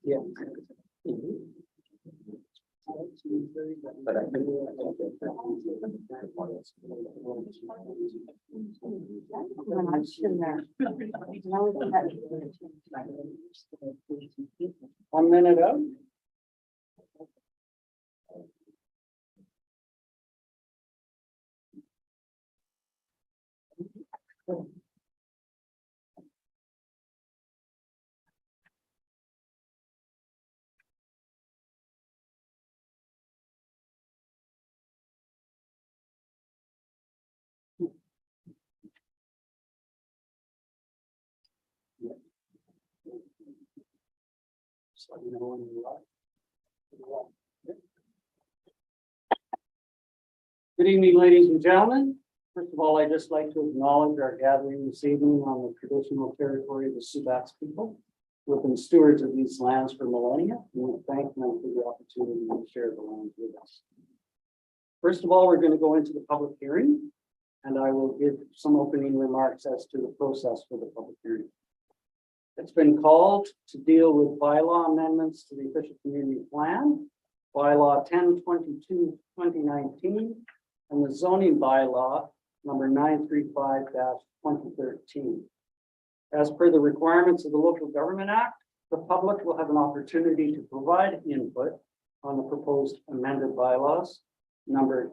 Yeah. But I think One minute out. just let me know when you're live. Good evening, ladies and gentlemen. First of all, I'd just like to acknowledge our gathering this evening on the traditional territory of the Subatz people, who have been stewards of these lands for millennia, and we thank them for the opportunity to share the land with us. First of all, we're going to go into the public hearing, and I will give some opening remarks as to the process for the public hearing. It's been called to deal with bylaw amendments to the official community plan, bylaw 1022-2019, and the zoning bylaw number 935-2013. As per the requirements of the Local Government Act, the public will have an opportunity to provide input on the proposed amended bylaws number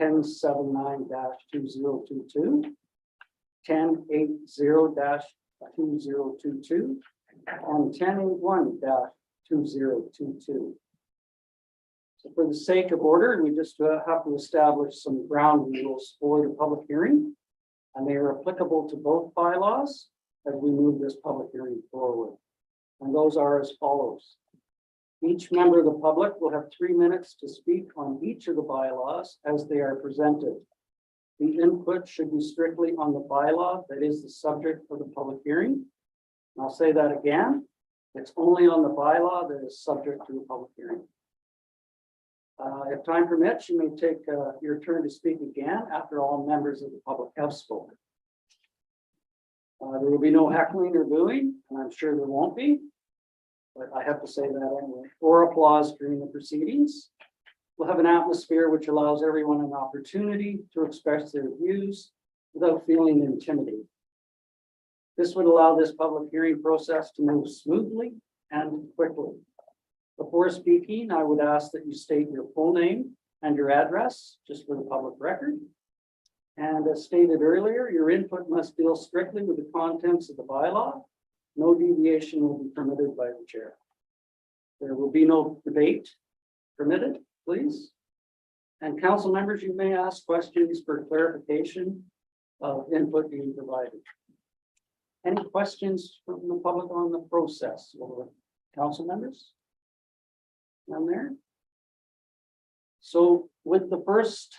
1079-2022, 1080-2022, and 1081-2022. So for the sake of order, we just have to establish some ground rules for the public hearing, and they are applicable to both bylaws as we move this public hearing forward. And those are as follows. Each member of the public will have 3 minutes to speak on each of the bylaws as they are presented. The input should be strictly on the bylaw that is the subject of the public hearing. And I'll say that again. It's only on the bylaw that is subject to the public hearing. If time permits, you may take your turn to speak again after all members of the public have spoken. There will be no heckling or booing, and I'm sure there won't be, but I have to say that anyway, or applause during the proceedings. We'll have an atmosphere which allows everyone an opportunity to express their views without feeling intimidated. This would allow this public hearing process to move smoothly and quickly. Before speaking, I would ask that you state your full name and your address, just for the public record. And as stated earlier, your input must deal strictly with the contents of the bylaw. No deviation will be permitted by the chair. There will be no debate permitted, please. And council members, you may ask questions for clarification of input being provided. Any questions from the public on the process or council members? Down there. So with the first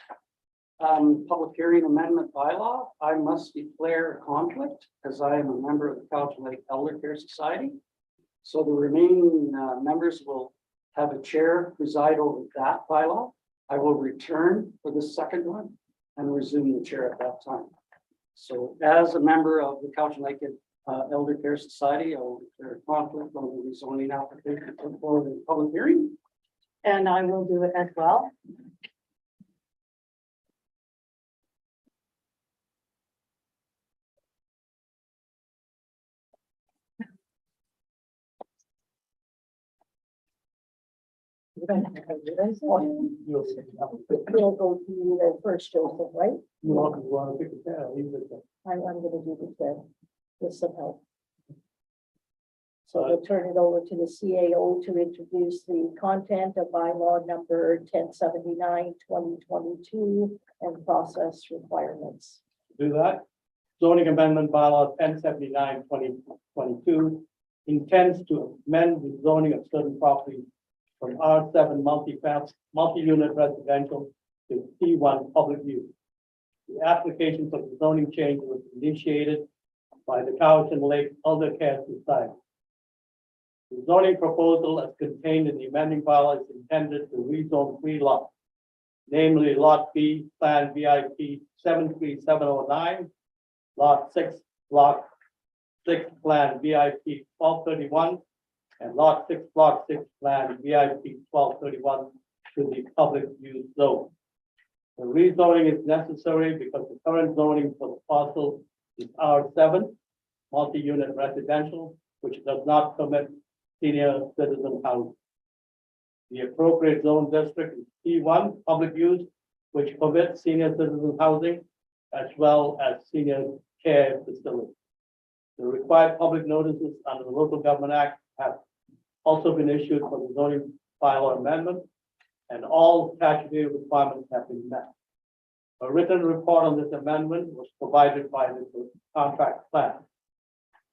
public hearing amendment bylaw, I must declare a conflict as I am a member of the Cowichan Lake Elder Care Society. So the remaining members will have a chair preside over that bylaw. I will return for the second one and resume the chair at that time. So as a member of the Cowichan Lake Elder Care Society, I will declare a conflict on the rezoning application for the public hearing. And I will do it as well. We'll go to you first, Joseph, right? You want to pick a pen, leave it there. I'm gonna do the chair with some help. So we'll turn it over to the CAO to introduce the content of bylaw number 1079-2022 and process requirements. Do that. Zoning amendment bylaw 1079-2022 intends to amend the zoning of certain properties from R7 multi-unit residential to P1 public use. The application for the zoning change was initiated by the Cowichan Lake Elder Care Society. The zoning proposal as contained in the amending bylaw is intended to rezone 3 lots, namely Lot B, Plan VIP 73709, Lot 6, Block 6, Plan VIP 1231, and Lot 6, Block 6, Plan VIP 1231 to the public use zone. The rezoning is necessary because the current zoning for the parcel is R7, multi-unit residential, which does not permit senior citizen housing. The appropriate zone district is P1, public use, which permits senior citizen housing as well as senior care facilities. The required public notices under the Local Government Act have also been issued for the zoning bylaw amendment, and all statutory requirements have been met. A written report on this amendment was provided by the contract plan.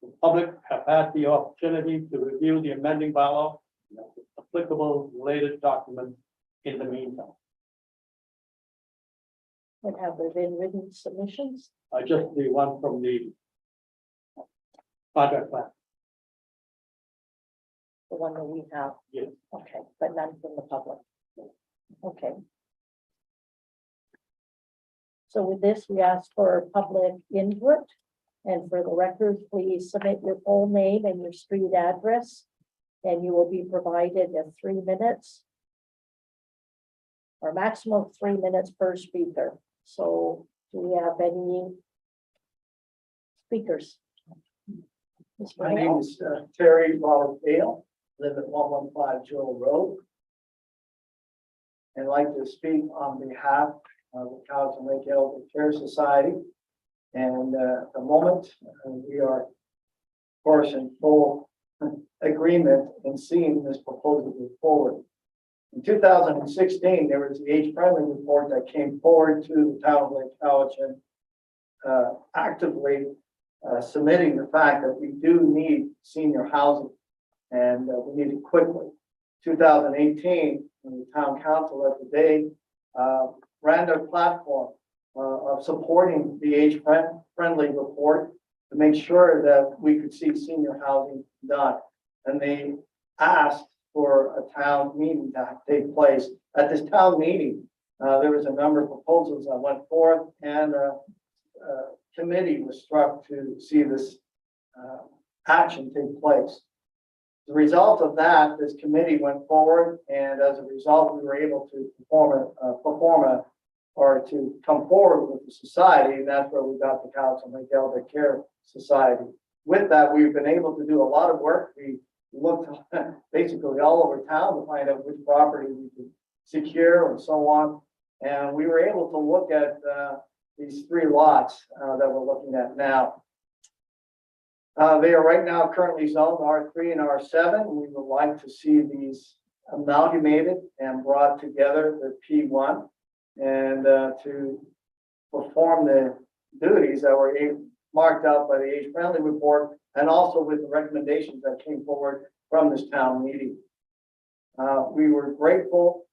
The public have had the opportunity to review the amending bylaw and applicable related documents in the meantime. And have there been written submissions? Just the one from the contract plan. The one that we have? Yes. Okay, but none from the public. Okay. So with this, we ask for public input. And for the record, please submit your full name and your street address. And you will be provided 3 minutes. Or maximum of 3 minutes per speaker. So do we have any speakers? Mr. My name Hale? is Terry Robert Dale, live at 115 Joel Road. And I'd like to speak on behalf of the Cowichan Lake Elder Care Society. And at the moment, we are, of course, in full agreement in seeing this proposal move forward. In 2016, there was the age-friendly report that came forward to the town of Lake Cowichan, actively submitting the fact that we do need senior housing, and we need it quickly. 2018, when the town council of the day ran their platform of supporting the age-friendly report to make sure that we could see senior housing done. And they asked for a town meeting to take place. At this town meeting, there was a number of proposals that went forth, and a committee was struck to see this action take place. The result of that, this committee went forward, and as a result, we were able to come forward with the society, and that's where we got the Cowichan Lake Elder Care Society. With that, we've been able to do a lot of work. We looked basically all over town to find out which property we could secure and so on. And we were able to look at these 3 lots that we're looking at now. They are right now currently zoned R3 and R7. We would like to see these amalgamated and brought together with P1, and to perform the duties that were marked out by the age-friendly report, and also with the recommendations that came forward from this town meeting. We were grateful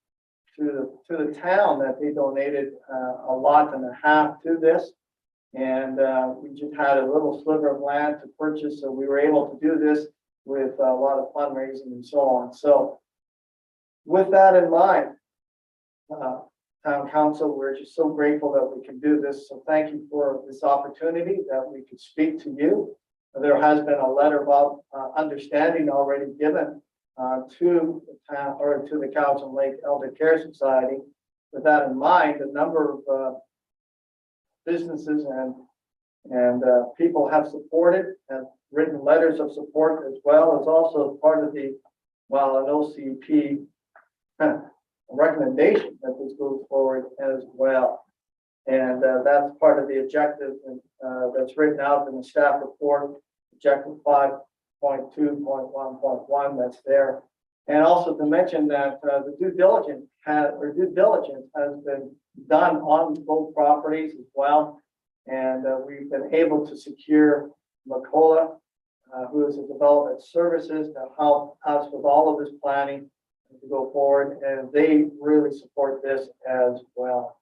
to the town that they donated a lot and a half to this. And we just had a little sliver of land to purchase, so we were able to do this with a lot of fundraising and so on. So with that in mind, Town Council, we're just so grateful that we can do this. So thank you for this opportunity that we could speak to you. There has been a letter of understanding already given to the town, or to the Cowichan Lake Elder Care Society. With that in mind, a number of businesses and people have supported, have written letters of support, as well as also part of the, well, an OCP recommendation that this goes forward as well. And that's part of the objective that's written out in the staff report, objective 5.2.1.1 that's there. And also to mention that the due diligence has been done on both properties as well. And we've been able to secure Macola, who is a development services, to help us with all of this planning, to go forward, and they really support this as well.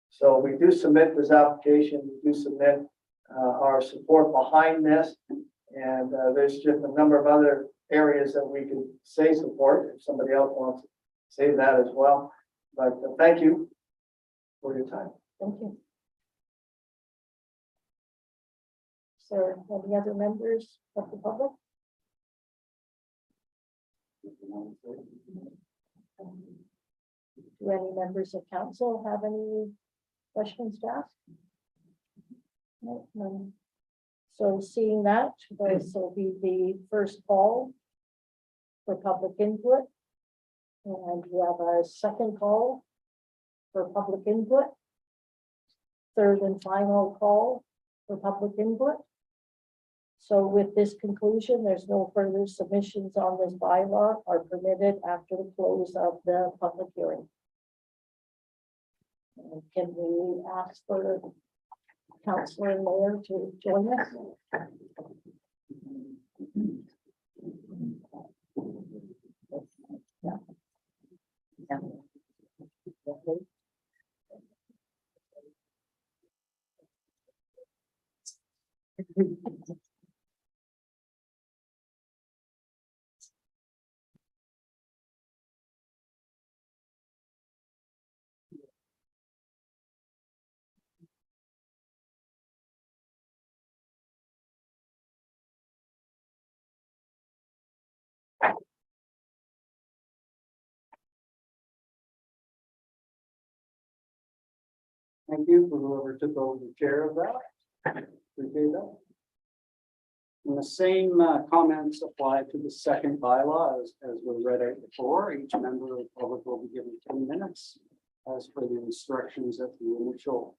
So we do submit this application, we do submit our support behind this, and there's just a number of other areas that we could say support if somebody else wants to say that as well. But thank you for your time. Thank you. So, any other members of the public? Do any members of council have any questions to ask? No, none. So seeing that, this will be the first call for public input. And we have a second call for public input. Third and final call for public input. So with this conclusion, there's no further submissions on this bylaw are permitted after the close of the public hearing. And can we ask for Councillor and Mayor to join us? Yeah. Yeah. Okay. Thank you for whoever took over the chair of that. Appreciate that. And the same comments apply to the second bylaw as was read out before. Each member of the public will be given 10 minutes as per the instructions at the initial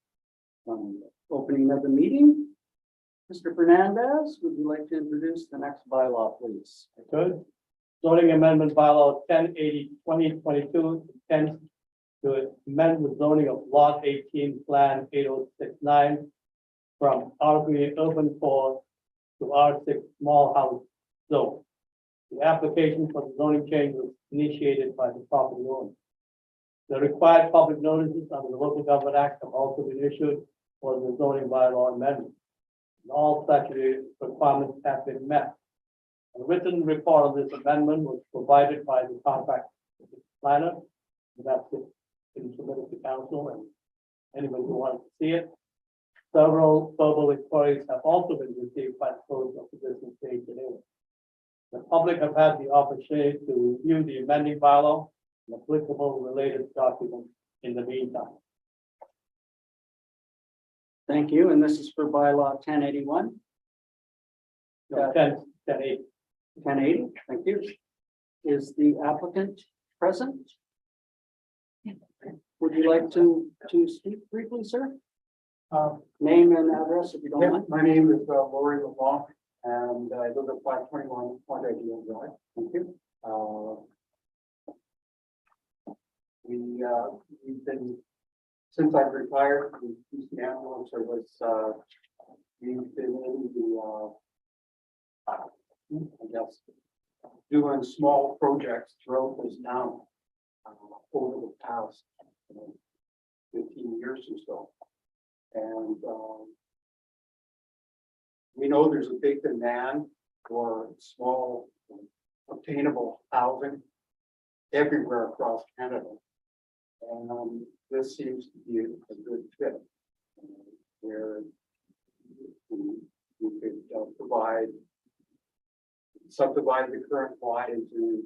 opening of the meeting. Mr. Fernandez, would you like to introduce the next bylaw, please? Good. Zoning amendment bylaw 1080-2022 intends to amend the zoning of lot 18 plan 8069 from R3 urban core to R6 small house zone. The application for the zoning change was initiated by the property owner. The required public notices under the Local Government Act have also been issued for the zoning bylaw amendment. And all statutory requirements have been met. A written report of this amendment was provided by the contract planner. And that's it. Been submitted to council and anyone who wants to see it. Several verbal inquiries have also been received by the close of the business day today. The public have had the opportunity to review the amending bylaw and applicable related documents in the meantime. Thank you. And this is for bylaw 1081. So 1080. 1080, thank you. Is the applicant present? Would you like to speak briefly, sir? Name and address if you don't mind. My name is Laurie LeBlanc, and I live at 521 Point Ideal Drive. Thank you. We've been, since I've retired from the ambulance service, we've been in the, I guess, doing small projects throughout this town over the past 15 years or so. And we know there's a big demand for small obtainable housing everywhere across Canada. And this seems to be a good fit where we could subdivide the current lot into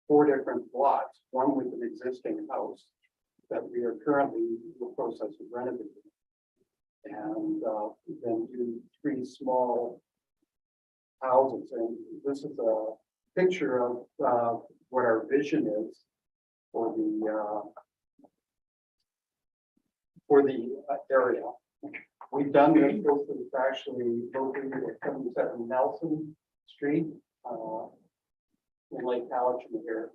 4 different lots, one with an existing house that we are currently in the process of renovating. And then do 3 small houses. And this is a picture of what our vision is for the area. We've done this, it's actually located at 77 Nelson Street in Lake Cowichan here.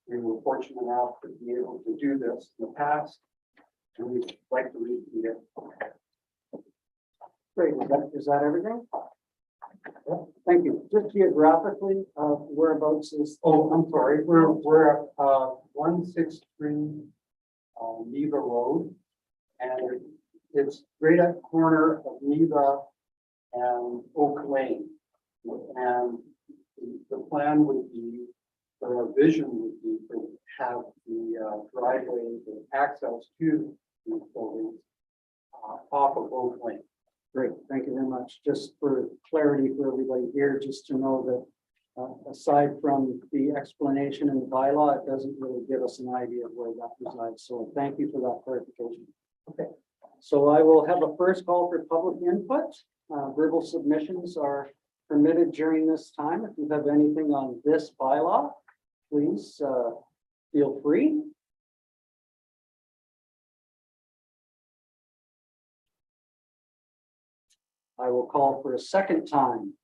We were fortunate enough to be able to do this in the past, and we'd like to repeat it. Great. Is that everything? Thank you. Just geographically, whereabouts is? Oh, I'm sorry, we're, 163, Neva Road. And it's right at the corner of Neva and Oak Lane. And the plan would be, or our vision would be to have the driveway, the access to the buildings off of Oak Lane. Great, thank you very much. Just for clarity for everybody here, just to know that aside from the explanation in the bylaw, it doesn't really give us an idea of where that resides. So thank you for that clarification. Okay, so I will have a first call for public input. Verbal submissions are permitted during this time. If you have anything on this bylaw, please feel free. I will call for a second time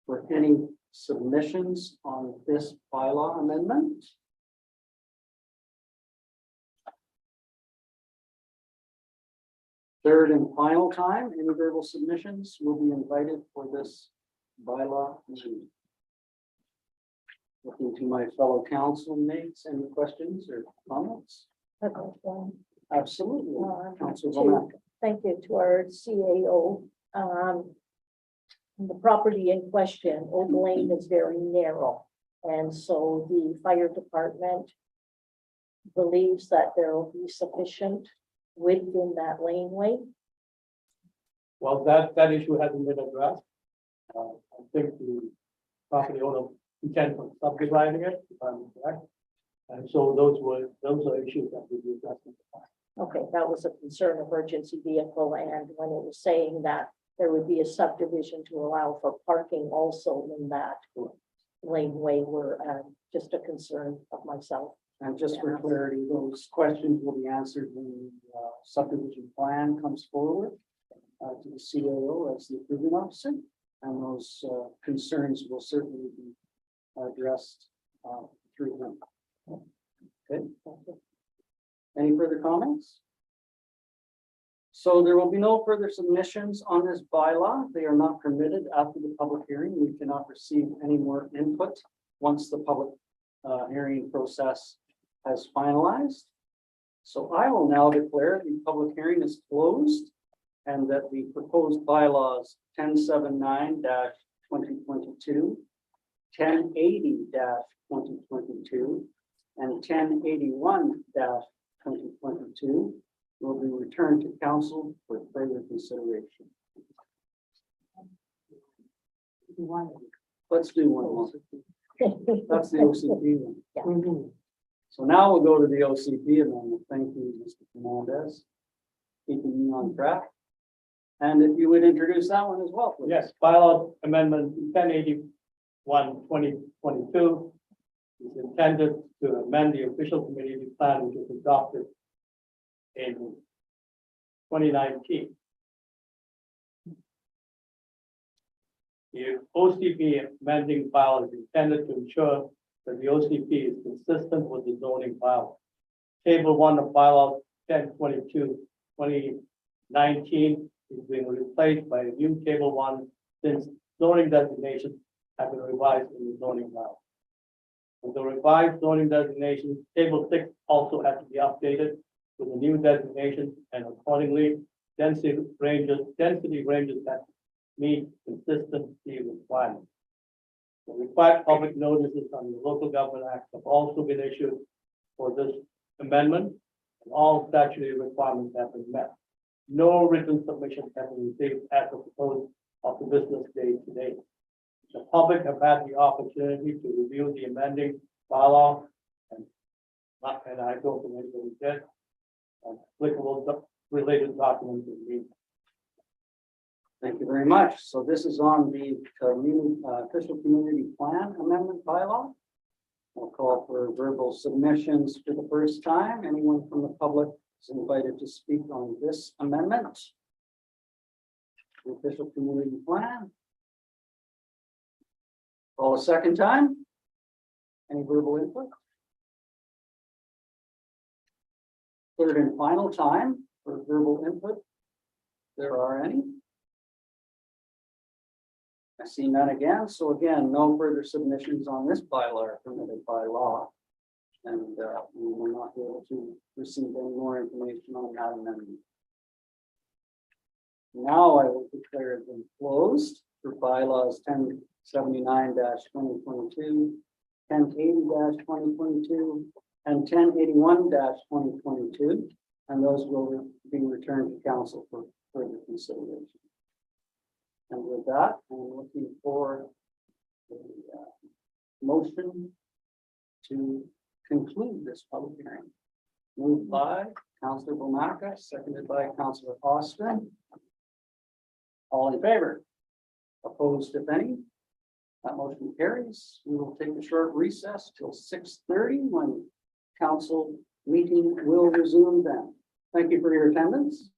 for any submissions on this bylaw amendment. Third and final time, any verbal submissions will be invited for this bylaw amendment. Looking to my fellow council mates, any questions or comments? Absolutely. Councilwoman. Thank you to our CAO. The property in question, Oak Lane, is very narrow. And so the fire department believes that there will be sufficient width in that laneway. Well, that issue hasn't been addressed. I think the property owner intends on subdividing it, if I'm correct. And so those are issues that we be addressed. Okay, that was a concern of emergency vehicle, and when it was saying that there would be a subdivision to allow for parking also in that laneway were just a concern of myself. And just for clarity, those questions will be answered when the subdivision plan comes forward to the CAO as the approving officer. And those concerns will certainly be addressed through them. Okay. Any further comments? So there will be no further submissions on this bylaw. They are not permitted after the public hearing. We cannot receive any more input once the public hearing process has finalized. So I will now declare the public hearing is closed and that the proposed bylaws 1079-2022, 1080-2022, and 1081-2022 will be returned to council for further consideration. Let's do one more. That's the OCP one. Yeah. So now we'll go to the OCP amendment. Thank you, Mr. Fernandez. Keeping me on track. And if you would introduce that one as well, please. Yes, bylaw amendment 1081/2022 is intended to amend the official community plan which was adopted in 2019. The OCP amending bylaw is intended to ensure that the OCP is consistent with the zoning bylaw. Table 1 of bylaw 1022/2019 is being replaced by a new table 1 since zoning designations have been revised in the zoning bylaw. With the revised zoning designation, table 6 also has to be updated with a new designation, and accordingly, density ranges that meet consistency requirements. The required public notices on the Local Government Act have also been issued for this amendment, and all statutory requirements have been met. No written submissions have been received at the close of the business day today. The public have had the opportunity to review the amending bylaw, and I don't think anybody did. Applicable related documents in the Thank you very much. So this is on the official community plan amendment bylaw. I'll call for verbal submissions for the first time. Anyone from the public is invited to speak on this amendment. The official community plan. Call a second time. Any verbal input? Third and final time for verbal input. There are any. I see none again, so again, no further submissions on this bylaw are permitted by law. And we will not be able to receive any more information on that amendment. Now I will declare it been closed for bylaws 1079-2022, 1080-2022, and 1081-2022, and those will be returned to council for further consideration. And with that, I'm looking for a motion to conclude this public hearing. Moved by Councillor Bomaka, seconded by Councillor Austin. All in favor? Opposed, if any? That motion carries. We will take a short recess till 6:30 when council meeting will resume then. Thank you for your attendance.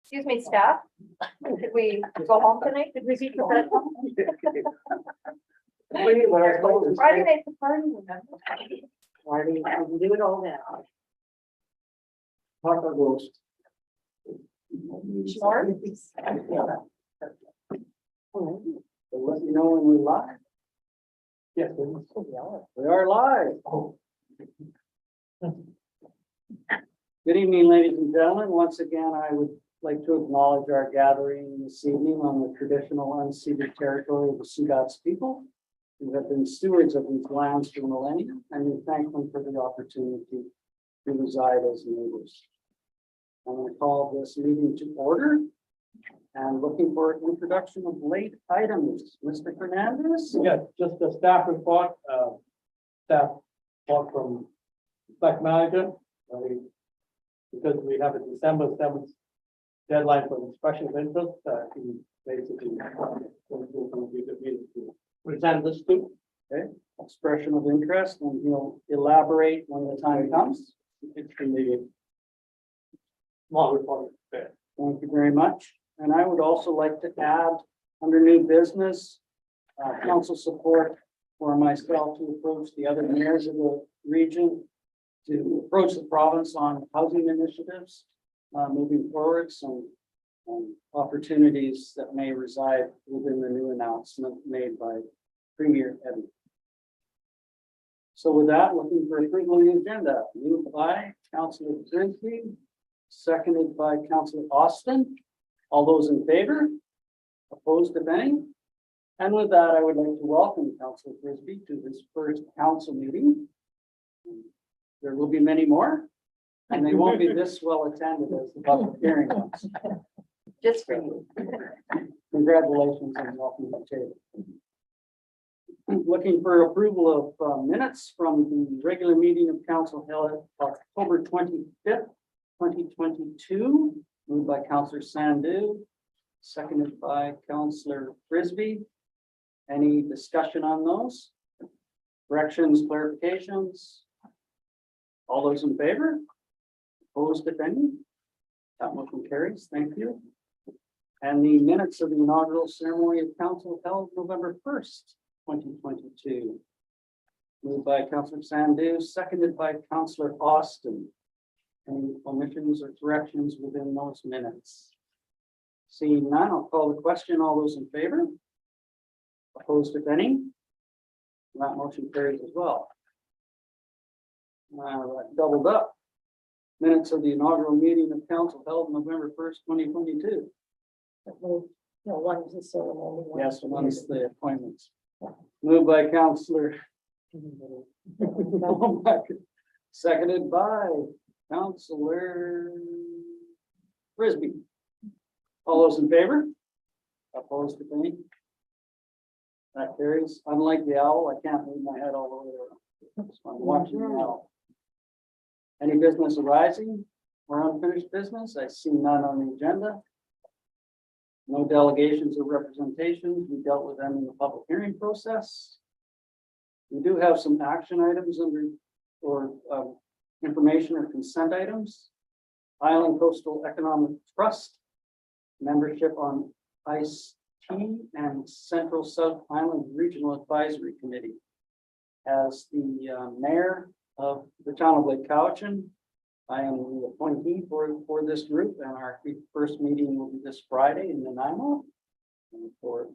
Excuse me, staff. Did we go home tonight? Did we be professional? Friday night's a party, remember? Party, we can do it all now. Taco roast. Sure. So let me know when we're live. Yes. We are live. Good evening, ladies and gentlemen. Once again, I would like to acknowledge our gathering this evening on the traditional unceded territory of the Sudas people, who have been stewards of these lands for millennia, and we thank them for the opportunity to reside as neighbors. I'm going to call this meeting to order and looking for an introduction of late items. Mr. Fernandez? Yes, just a staff report, staff report from select manager. Because we have a December 7th deadline for expression of interest, he basically present this to. Expression of interest, and he'll elaborate when the time comes. It's in the small report. There. Thank you very much. And I would also like to add, under new business, council support for myself to approach the other mayors of the region to approach the province on housing initiatives, moving forward, some opportunities that may reside within the new announcement made by Premier Eddie. So with that, looking for approval of the agenda, moved by Councillor Frisbee, seconded by Councillor Austin. All those in favor? Opposed, if any? And with that, I would like to welcome Councillor Frisbee to his first council meeting. There will be many more, and they won't be this well attended as the public hearing ones. Just for you. Congratulations and welcome to the table. Looking for approval of minutes from the regular meeting of council held October 25th, 2022, moved by Councillor Sandu, seconded by Councillor Frisbee. Any discussion on those? Corrections, clarifications? All those in favor? Opposed, if any? That motion carries. Thank you. And the minutes of the inaugural ceremony of council held November 1st, 2022. Moved by Councillor Sandu, seconded by Councillor Austin. Any omissions or corrections within those minutes? Seeing none, I'll call the question. All those in favor? Opposed, if any? That motion carries as well. Doubled up. Minutes of the inaugural meeting of council held November 1st, 2022. No, one is a ceremony. one Yes, is the amongst the appointments. Moved by Councillor. Seconded by Councillor Frisbee. All those in favor? Opposed, if any? That carries. Unlike the owl, I can't move my head all the way around. So I'm watching now. Any business arising or unfinished business? I see none on the agenda. No delegations or representations. We dealt with them in the public hearing process. We do have some action items under or information or consent items. Island Coastal Economic Trust, membership on ICE-T and Central South Island Regional Advisory Committee. As the mayor of the town of Lake Cowichan, I am the appointee for this group, and our first meeting will be this Friday in Nanaimo for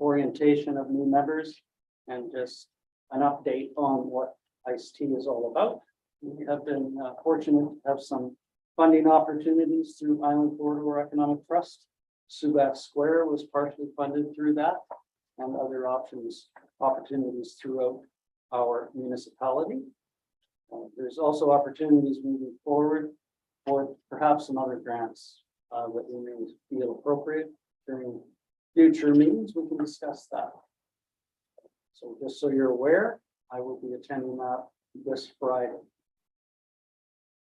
orientation of new members and just an update on what ICE-T is all about. We have been fortunate to have some funding opportunities through Island Corridor Economic Trust. Subat Square was partially funded through that, and other opportunities throughout our municipality. There's also opportunities moving forward for perhaps some other grants that we may feel appropriate during future meetings. We can discuss that. So just so you're aware, I will be attending that this Friday.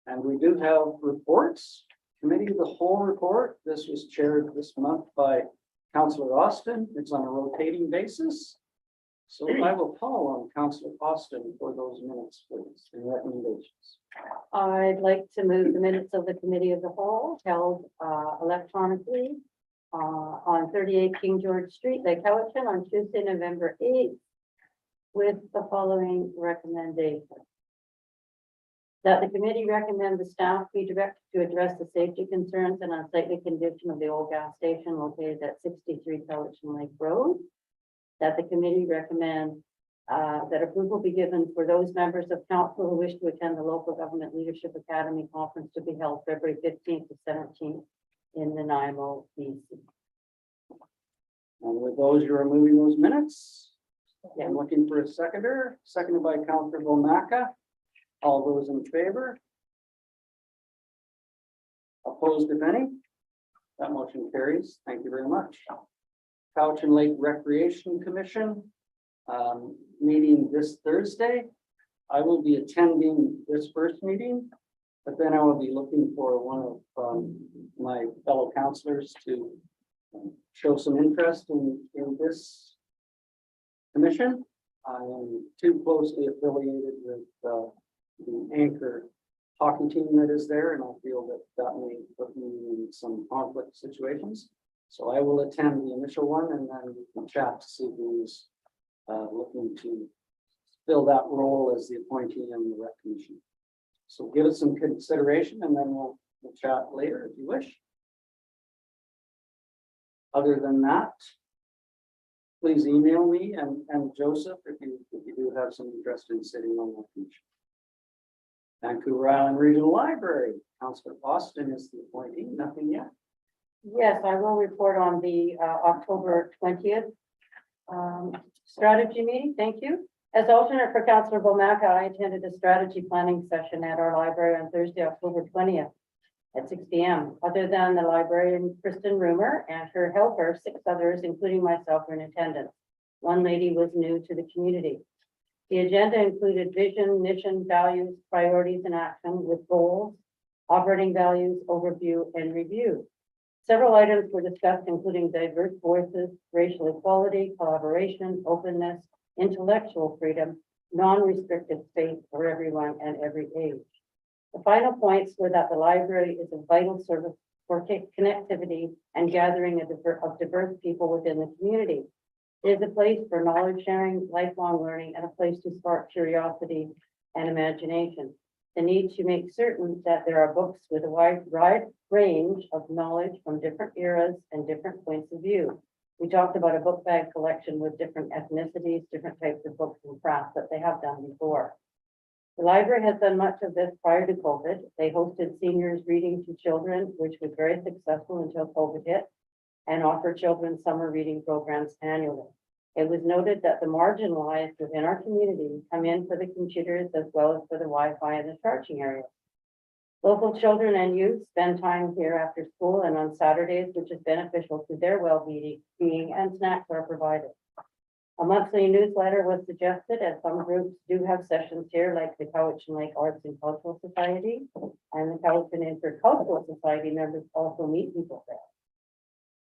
And we do have reports, committee of the whole report. This was chaired this month by Councillor Austin. It's on a rotating basis. So I will call on Councillor Austin for those minutes, please, and recommendations. I'd like to move the minutes of the committee of the whole held electronically on 38 King George Street, Lake Howard, on Tuesday, November 8th, with the following recommendation. That the committee recommend the staff be directed to address the safety concerns and unsightly condition of the old gas station located at 63 Cowichan Lake Road. That the committee recommend that approval be given for those members of council who wish to attend the Local Government Leadership Academy Conference to be held February 15th to 17th in Nanaimo, BC. And with those, you're removing those minutes. I'm looking for a seconder, seconded by Councillor Bomaka. All those in favor? Opposed, if any? That motion carries. Thank you very much. Cowichan Lake Recreation Commission, meeting this Thursday. I will be attending this first meeting, but then I will be looking for one of my fellow councillors to show some interest in this commission. I am too closely affiliated with the anchor hockey team that is there, and I feel that that may put me in some conflict situations. So I will attend the initial one and then we can chat to see who's looking to fill that role as the appointee in the rec commission. So give it some consideration and then we'll chat later if you wish. Other than that, please email me and Joseph if you do have some interest in sitting on that commission. Vancouver Island Regional Library, Councillor Austin is the appointee, nothing yet. Yes, I will report on the October 20th strategy meeting. Thank you. As alternate for Councillor Bomaka, I attended a strategy planning session at our library on Thursday, October 20th at 6 p.m. Other than the librarian, Kristen Rumer, and her helper, 6 others, including myself, were in attendance. One lady was new to the community. The agenda included vision, mission, values, priorities, and action with goals, operating values, overview, and review. Several items were discussed, including diverse voices, racial equality, collaboration, openness, intellectual freedom, non-restricted space for everyone and every age. The final points were that the library is a vital service for connectivity and gathering of diverse people within the community. It is a place for knowledge sharing, lifelong learning, and a place to spark curiosity and imagination. The need to make certain that there are books with a wide range of knowledge from different eras and different points of view. We talked about a book bag collection with different ethnicities, different types of books and crafts that they have done before. The library has done much of this prior to COVID. They hosted seniors reading to children, which was very successful until COVID hit, and offer children's summer reading programs annually. It was noted that the marginalized within our community come in for the computers as well as for the Wi-Fi and the charging areas. Local children and youth spend time here after school and on Saturdays, which is beneficial to their well-being, and snacks are provided. A monthly newsletter was suggested, as some groups do have sessions here, like the Cowichan Lake Arts and Cultural Society, and the Cowichan Intercultural Society members also meet people there.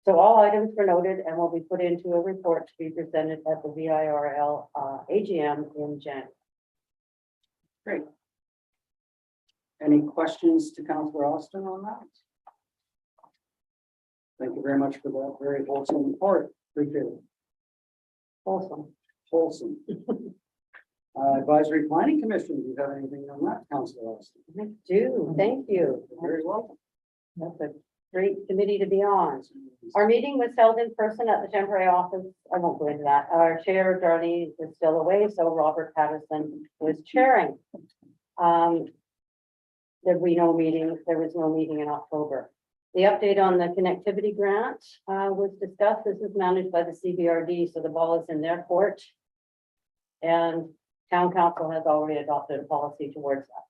So all items were noted and will be put into a report to be presented at the VIRL AGM in January. Great. Any questions to Councillor Austin on that? Thank you very much for that very wholesome report. Appreciate it. Awesome. Wholesome. Advisory Planning Commission, do you have anything on that, Councillor Austin? I do. Thank you. You're very welcome. That's a great committee to be on. Our meeting was held in person at the temporary office. I won't go into that. Our chair, Darlene, is still away, so Robert Patterson was chairing. There was no meeting in October. The update on the connectivity grant was discussed. This is managed by the CBRD, so the ball is in their court. And town council has already adopted a policy towards that.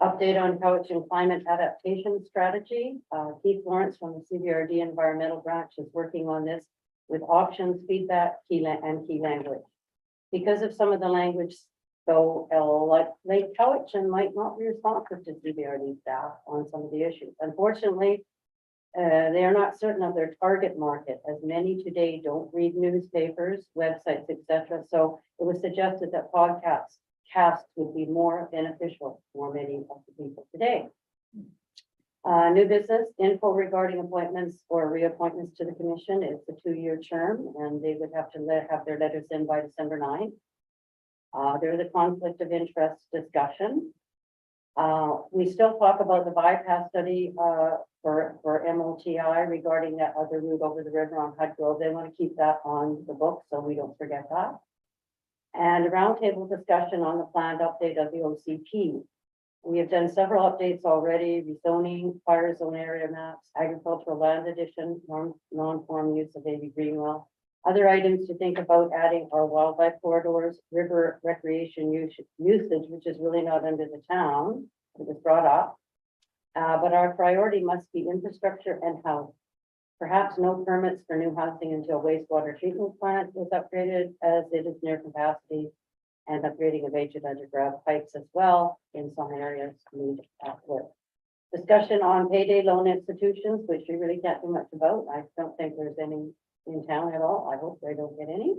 Update on Cowichan climate adaptation strategy. Keith Lawrence from the CBRD environmental branch is working on this with options, feedback, key language. Because of some of the language, so like Lake Cowichan might not be responsive to CBRD staff on some of the issues. Unfortunately, They are not certain of their target market, as many today don't read newspapers, websites, etc. So it was suggested that casts would be more beneficial for many of the people today. New business info regarding appointments or reappointments to the commission. It's a 2-year term, and they would have to have their letters in by December 9th. There's a conflict of interest discussion. We still talk about the bypass study for MOTI regarding that other route over the river on Hut Grove. They want to keep that on the book, so we don't forget that. And a roundtable discussion on the planned update of the OCP. We have done several updates already: rezoning, fire zone area maps, agricultural land addition, non-form use of baby greenwell. Other items to think about adding are wildlife corridors, river recreation usage, which is really not under the town. It was brought up. But our priority must be infrastructure and health. Perhaps no permits for new housing until wastewater treatment plant is upgraded, as it is near capacity, and upgrading of ancient underground pipes as well in some areas need work. Discussion on payday loan institutions, which we really can't do much about. I don't think there's any in town at all. I hope they don't get any.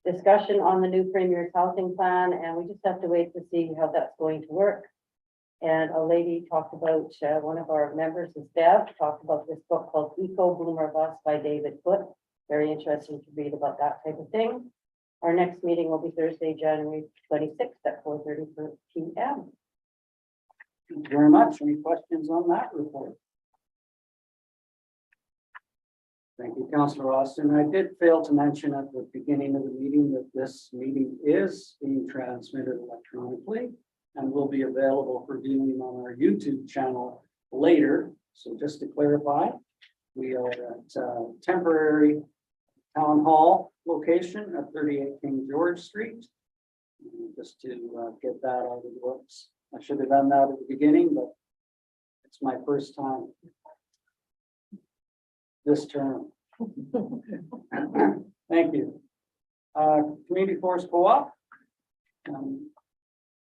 Discussion on the new Premier's housing plan, and we just have to wait to see how that's going to work. And a lady talked about, one of our members is Deb, talked about this book called Eco Boomer Bus by David Foote. Very interesting to read about that type of thing. Our next meeting will be Thursday, January 26th at 4:30 p.m. Thank you very much. Any questions on that report? Thank you, Councillor Austin. I did fail to mention at the beginning of the meeting that this meeting is being transmitted electronically and will be available for viewing on our YouTube channel later. So just to clarify, we are at temporary town hall location at 38 King George Street. Just to get that out of the books. I should have done that at the beginning, but it's my first time this term. Thank you. Community Forest Co-op.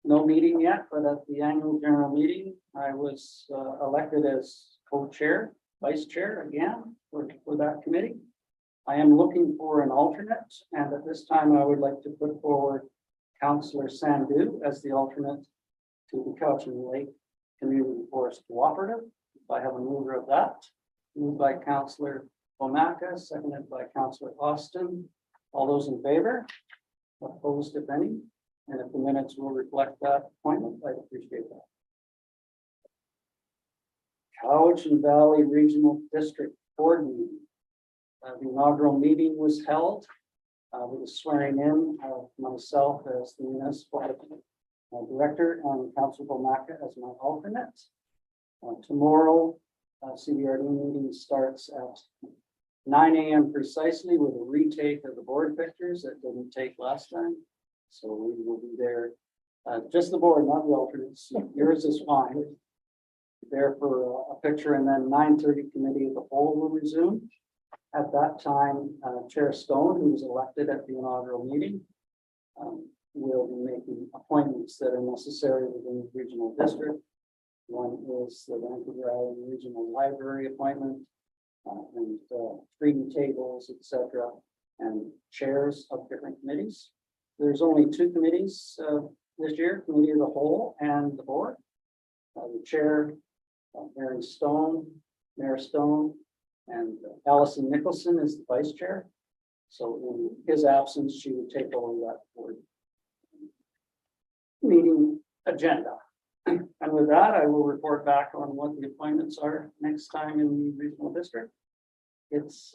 No meeting yet, but at the annual general meeting, I was elected as co-chair, vice chair again for that committee. I am looking for an alternate, and at this time I would like to put forward Councillor Sandhu as the alternate to the Cowichan Lake Community Forest Cooperative. If I have a mover of that, moved by Councillor Omaka, seconded by Councillor Austin. All those in favor? Opposed, if any? And if the minutes will reflect that appointment, I'd appreciate that. Cowichan Valley Regional District Board meeting. The inaugural meeting was held with the swearing in of myself as the municipal director and Councillor Omaka as my alternate. Tomorrow, CBRD meeting starts at 9 a.m. precisely with a retake of the board pictures that didn't take last time. So we will be there, just the board, not the alternates. Yours is fine. There for a picture, and then 9:30 committee of the whole will resume. At that time, Chair Stone, who was elected at the inaugural meeting, will be making appointments that are necessary within the regional district. One is the Vancouver Island Regional Library appointment, and treaty tables, etc., and chairs of different committees. There's only 2 committees this year: Committee of the Whole and the board. The chair, Mayor Stone, and Allison Nicholson is the vice chair. So in his absence, she would take over that board meeting agenda. And with that, I will report back on what the appointments are next time in the regional district. It's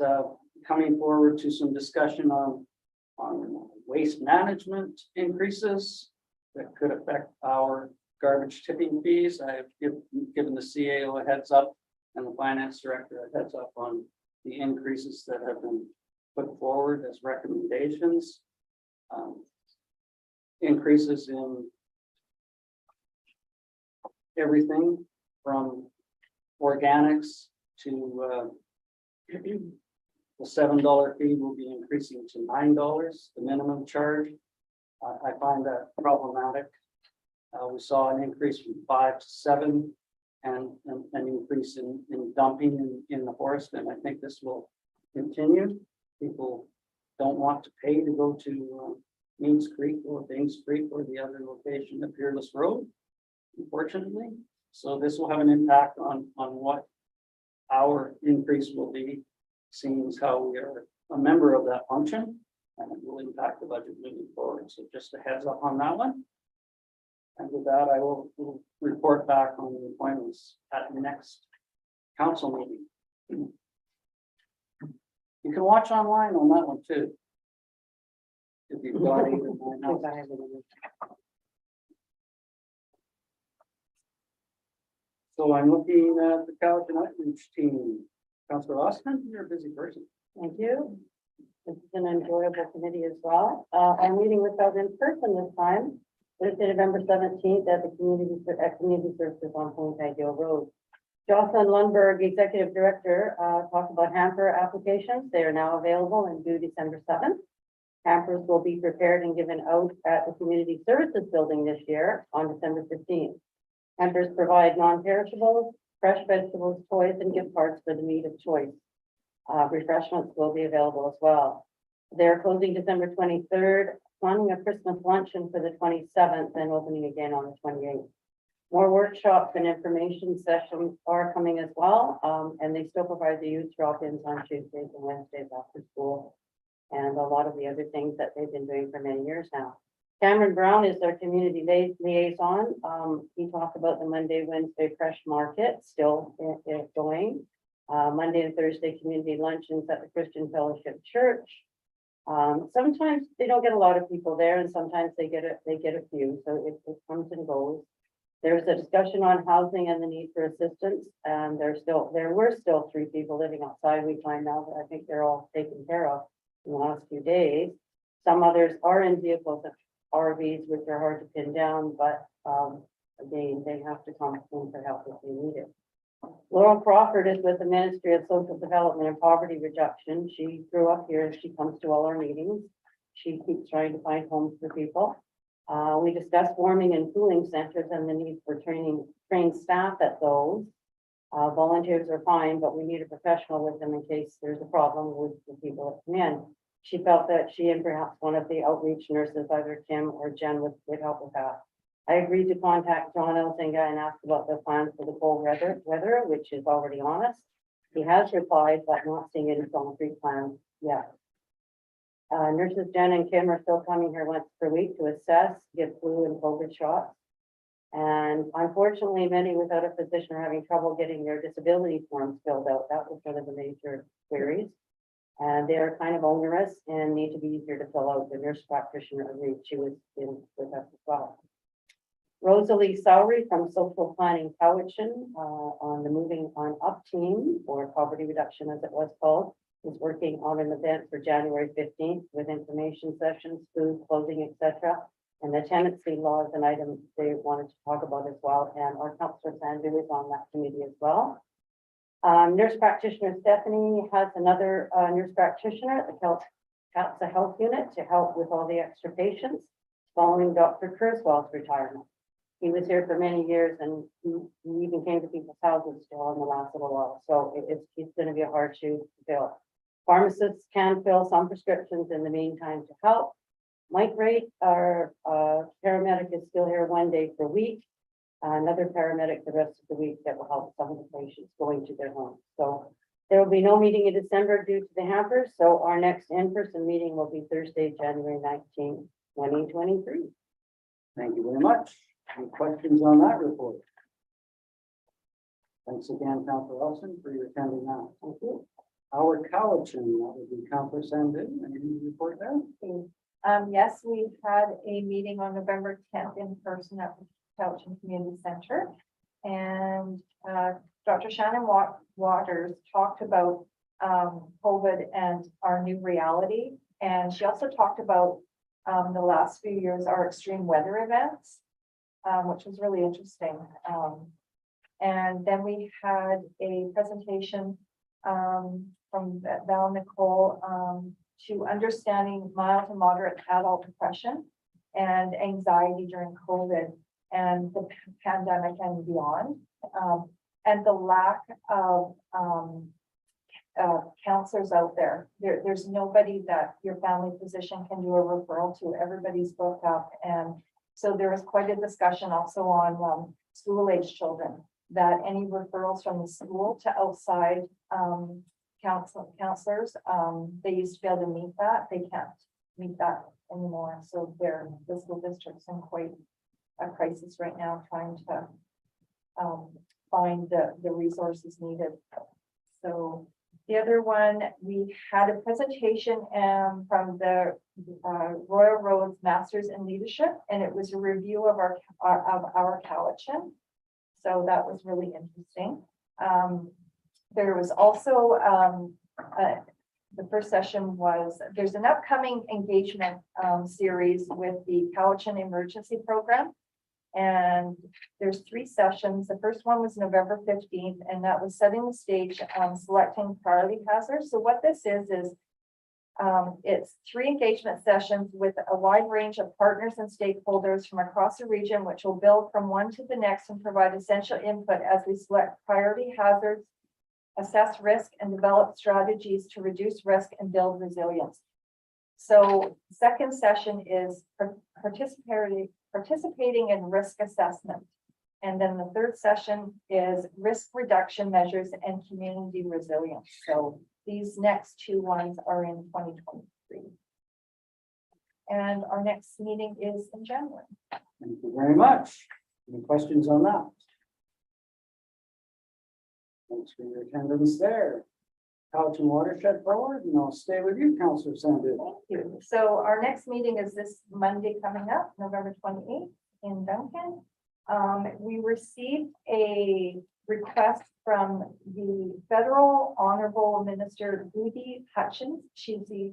coming forward to some discussion on waste management increases that could affect our garbage tipping fees. I have given the CAO a heads up and the finance director a heads up on the increases that have been put forward as recommendations. Increases in everything from organics to the $7 fee will be increasing to $9, the minimum charge. I find that problematic. We saw an increase from $5 to $7 an increase in dumping in the forest, and I think this will continue. People don't want to pay to go to Means Creek or Bangs Creek or the other location at Peerless Road, unfortunately. So this will have an impact on what our increase will be, seeing as how we are a member of that function, and it will impact the budget moving forward. So just a heads up on that one. And with that, I will report back on the appointments at the next council meeting. You can watch online on that one too. If you've got it. So I'm looking at the Cowichan Outreach Team. Councillor Austin, you're a busy person. Thank you. It's been an enjoyable committee as well. I'm meeting with us in person this time, Thursday, November 17th at the Community Services on Point Ideal Road. Jocelyn Lundberg, Executive Director, talked about hamper applications. They are now available and due December 7th. Hampers will be prepared and given out at the Community Services Building this year on December 15th. Hampers provide non-perishables, fresh vegetables, toys, and gift cards for the meat of choice. Refreshments will be available as well. They're closing December 23rd, planning a Christmas luncheon for the 27th and opening again on the 28th. More workshops and information sessions are coming as well, and they still provide the youth drop-ins on Tuesdays and Wednesdays after school, and a lot of the other things that they've been doing for many years now. Cameron Brown is their community liaison. He talked about the Monday, Wednesday fresh market still going. Monday and Thursday community luncheons at the Christian Fellowship Church. Sometimes they don't get a lot of people there, and sometimes they get a few, so it comes and goes. There's a discussion on housing and the need for assistance, and there were still 3 people living outside. We find now that I think they're all taken care of in the last few days. Some others are in vehicles, RVs, which are hard to pin down, but again, they have to come in for help if they need it. Laurel Crawford is with the Ministry of Social Development and Poverty Reduction. She grew up here and she comes to all our meetings. She keeps trying to find homes for people. We discussed warming and cooling centers and the need for trained staff at those. Volunteers are fine, but we need a professional with them in case there's a problem with the people that come in. She felt that she and perhaps one of the outreach nurses, either Kim or Jen, would help with that. I agreed to contact John Elzinga and ask about the plans for the cold weather, which is already on us. He has replied, but not seeing any concrete plans yet. Nurses Jen and Kim are still coming here once per week to assess, give flu and COVID shots. And unfortunately, many without a physician are having trouble getting their disability forms filled out. That was one of the major queries. And they are kind of onerous and need to be easier to fill out. The nurse practitioner agreed. She was in with us as well. Rosalie Sowery from Social Planning Cowichan on the Moving On Up team, or poverty reduction as it was called, is working on an event for January 15th with information sessions, food, clothing, etc. And the tenancy law is an item they wanted to talk about as well. And our councillor Sandu is on that committee as well. Nurse practitioner Stephanie has another nurse practitioner at the CAPSA Health Unit to help with all the extra patients following Dr. Kurzweil's retirement. He was here for many years, and he even came to people's houses still in the last little while. So it's going to be a hard shoe to fill. Pharmacists can fill some prescriptions in the meantime to help. Mike Raitt, our paramedic, is still here 1 day per week. Another paramedic the rest of the week that will help some of the patients going to their homes. So there will be no meeting in December due to the hampers. So our next in-person meeting will be Thursday, January 19th, 2023. Thank you very much. Any questions on that report? Thanks again, Councillor Wilson, for your attending now. Thank you. Howard Cowichan, that would be Councillor Sandu. Any report there? Yes, we've had a meeting on November 10th in person at the Cowichan Community Center. And Dr. Shannon Waters talked about COVID and our new reality. And she also talked about the last few years, our extreme weather events, which was really interesting. And then we had a presentation from Val Nicole to understanding mild to moderate adult depression and anxiety during COVID. and the pandemic and beyond. And the lack of, counselors out there. There's nobody that your family physician can do a referral to. Everybody's booked up. And so there was quite a discussion also on school-age children, that any referrals from the school to outside counselors, they used to be able to meet that. They can't meet that anymore. So the school district's in quite a crisis right now, trying to find the resources needed. So the other one, we had a presentation from the Royal Roads Masters in Leadership, and it was a review of our Cowichan. So that was really interesting. There was also the first session was, there's an upcoming engagement series with the Cowichan Emergency Program. And there's 3 sessions. The first one was November 15th, and that was setting the stage, selecting priority hazards. So what this is it's 3 engagement sessions with a wide range of partners and stakeholders from across the region, which will build from one to the next and provide essential input as we select priority hazards, assess risk, and develop strategies to reduce risk and build resilience. So second session is participating in risk assessment. And then the third session is risk reduction measures and community resilience. So these next 2 ones are in 2023. And our next meeting is in January. Thank you very much. Any questions on that? Thanks for your attendance there. Cowichan Watershed Board, and I'll stay with you, Councillor Sandu. Thank you. So our next meeting is this Monday coming up, November 28th in Duncan. We received a request from the Federal Honorable Minister Budi Hutchins. She's the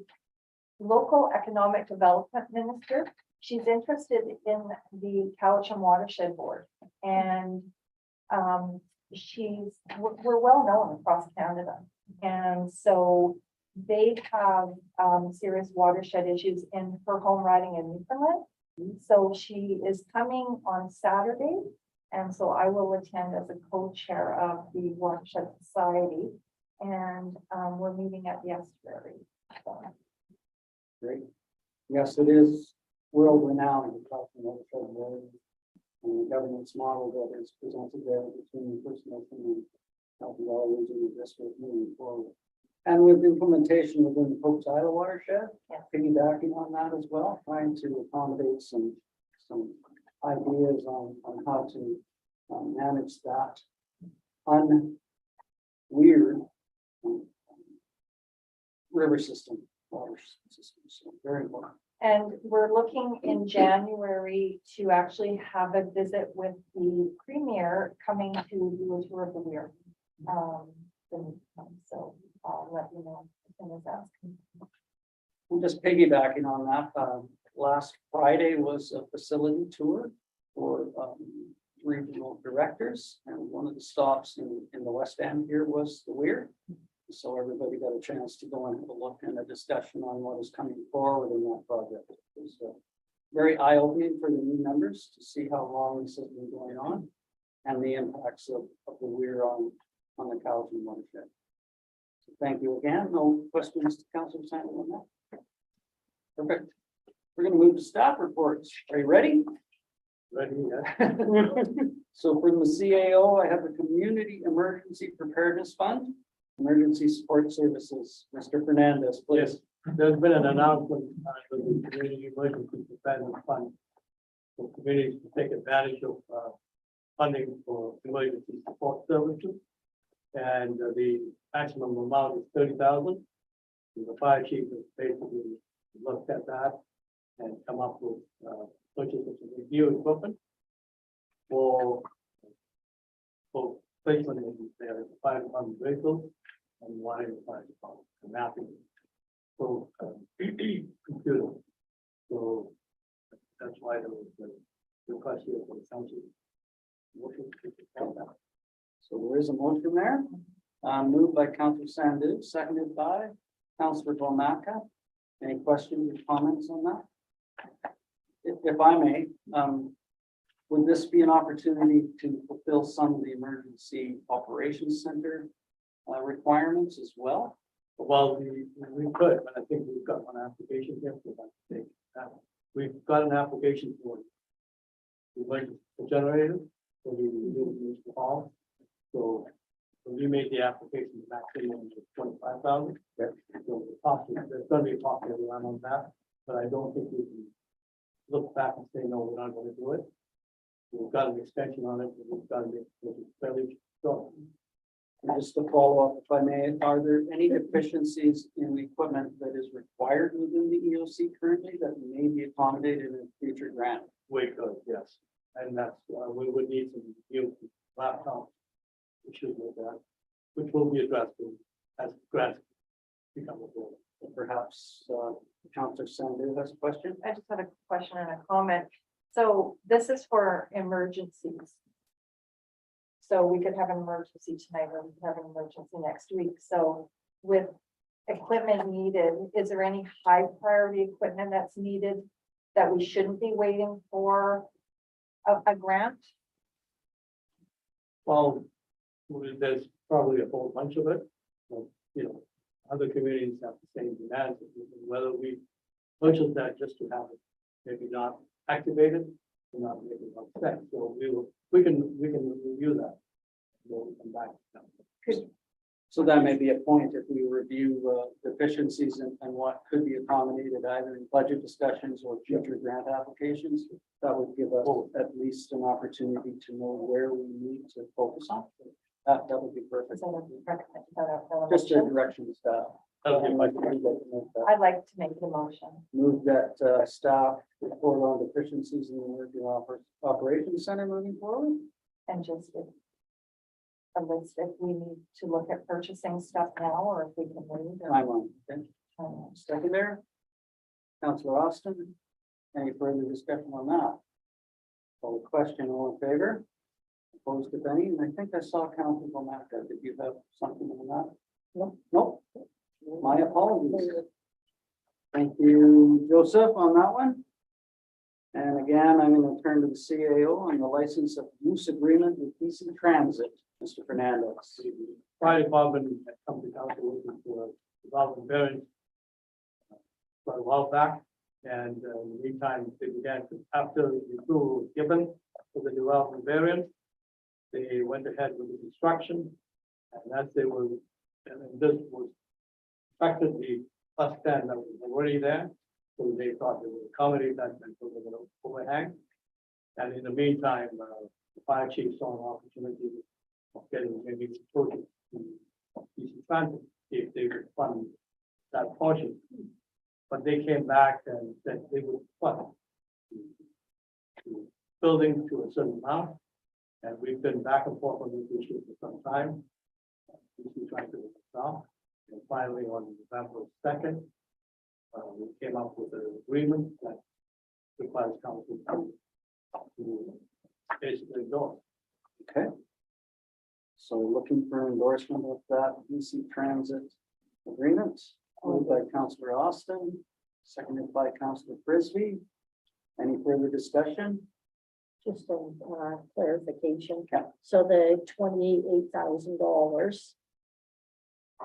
Local Economic Development Minister. She's interested in the Cowichan Watershed Board, and we're well known across Canada. And so they have serious watershed issues in her home riding in Newfoundland. So she is coming on Saturday. And so I will attend as a co-chair of the Watershed Society. And we're meeting at the estuary. So, Great. Yes, it is world renowned in Cowichan Watershed Board, and the governance model that is presented there between the First Nation and helping all regional districts moving forward. And with implementation within the Pope's Isle watershed, Yeah. piggybacking on that as well, trying to accommodate some ideas on how to manage that weird river system, water system. So very important. and we're looking in January to actually have a visit with the Premier coming to do a tour of the Weir. So I'll let you know as soon as that's complete. I'm just piggybacking on that. Last Friday was a facility tour for regional directors, and one of the stops in the West End here was the Weir. So everybody got a chance to go and have a look and a discussion on what is coming forward in that project. It was very eye-opening for the new members to see how long this has been going on and the impacts of the Weir on the Cowichan watershed. So thank you again. No questions to Councillor Sandu on that? Perfect. We're going to move to staff reports. Are you ready? Ready, yeah. So from the CAO, I have the Community Emergency Preparedness Fund, Emergency Support Services. Mr. Fernandez, please. Yes, there's been an announcement for the Community Emergency Preparedness Fund for communities to take advantage of funding for emergency support services. And the maximum amount is 30,000. The fire chief has basically looked at that and come up with purchases of review equipment for placement in their fire department vehicles and one in the fire department, the mapping. So computer. So that's why there was the request here for the council. Motion to accept that. So there is a motion there, moved by Councillor Sandu, seconded by Councillor Bomaka. Any questions or comments on that? If I may, would this be an opportunity to fulfill some of the emergency operations center requirements as well? Well, we could, but I think we've got one application here for that. thing. We've got an application for the generator, so we use the hall. So when we made the application, the maximum was 25,000. So there's gonna be a possibility on that, but I don't think we can look back and say, no, we're not gonna do it. We've got an extension on it, but we've got to be fairly strong. And just to follow up, if I may, are there any deficiencies in the equipment that is required within the EOC currently that may be accommodated in a future grant? We could, yes. And that's, we would need some new laptops. Issues like that, which will be addressed as grants become available. Perhaps Councillor Sandu has a question? I just had a question and a comment. So this is for emergencies. So we could have an emergency tonight, or we could have an emergency next week. So with equipment needed, is there any high priority equipment that's needed that we shouldn't be waiting for a grant? Well, there's probably a whole bunch of it. Other communities have the same demands, whether we purchase that just to have it maybe not activated, or not make it upset. So we can review that. We'll come back. So that may be a point if we review deficiencies and what could be accommodated either in budget discussions or future grant applications. That would give us at least an opportunity to know where we need to focus on. That would be perfect. So that'd be recommended by our Just a motion. direction to staff. That'll be my. I'd like to make the motion. Move that staff report on deficiencies in the Emergency Operations Center moving forward. And just a list if we need to look at purchasing stuff now, or if we can wait. or- Timeline. Okay. Um, Second there. Councillor Austin, any further discussion on that? Call the question, all in favor? Opposed if any, and I think I saw Councillor Bomaka. Did you have something on that? No. Nope. My apologies. Thank you, Joseph, on that one. And again, I'm going to turn to the CAO on the license of use agreement with BC Transit, Mr. Fernandez. Fire department had come to council looking for a development variance quite a while back, and in the meantime, they began to, after the approval was given for the development variance, they went ahead with the construction, and as they were, and this was effectively plus 10 that was already there, so they thought they would accommodate that and so they're going to overhang. And in the meantime, the fire chief saw an opportunity of getting maybe project to DC Transit, if they would fund that portion. But they came back and said they would fund the building to a certain amount. And we've been back and forth on this issue for some time. DC Transit was stopped. And finally, on November 2nd, we came up with an agreement that requires council to basically go. Okay. So looking for endorsement of that BC Transit agreement, moved by Councillor Austin, seconded by Councillor Frisbee. Any further discussion? Just a clarification. Okay. So the $28,000.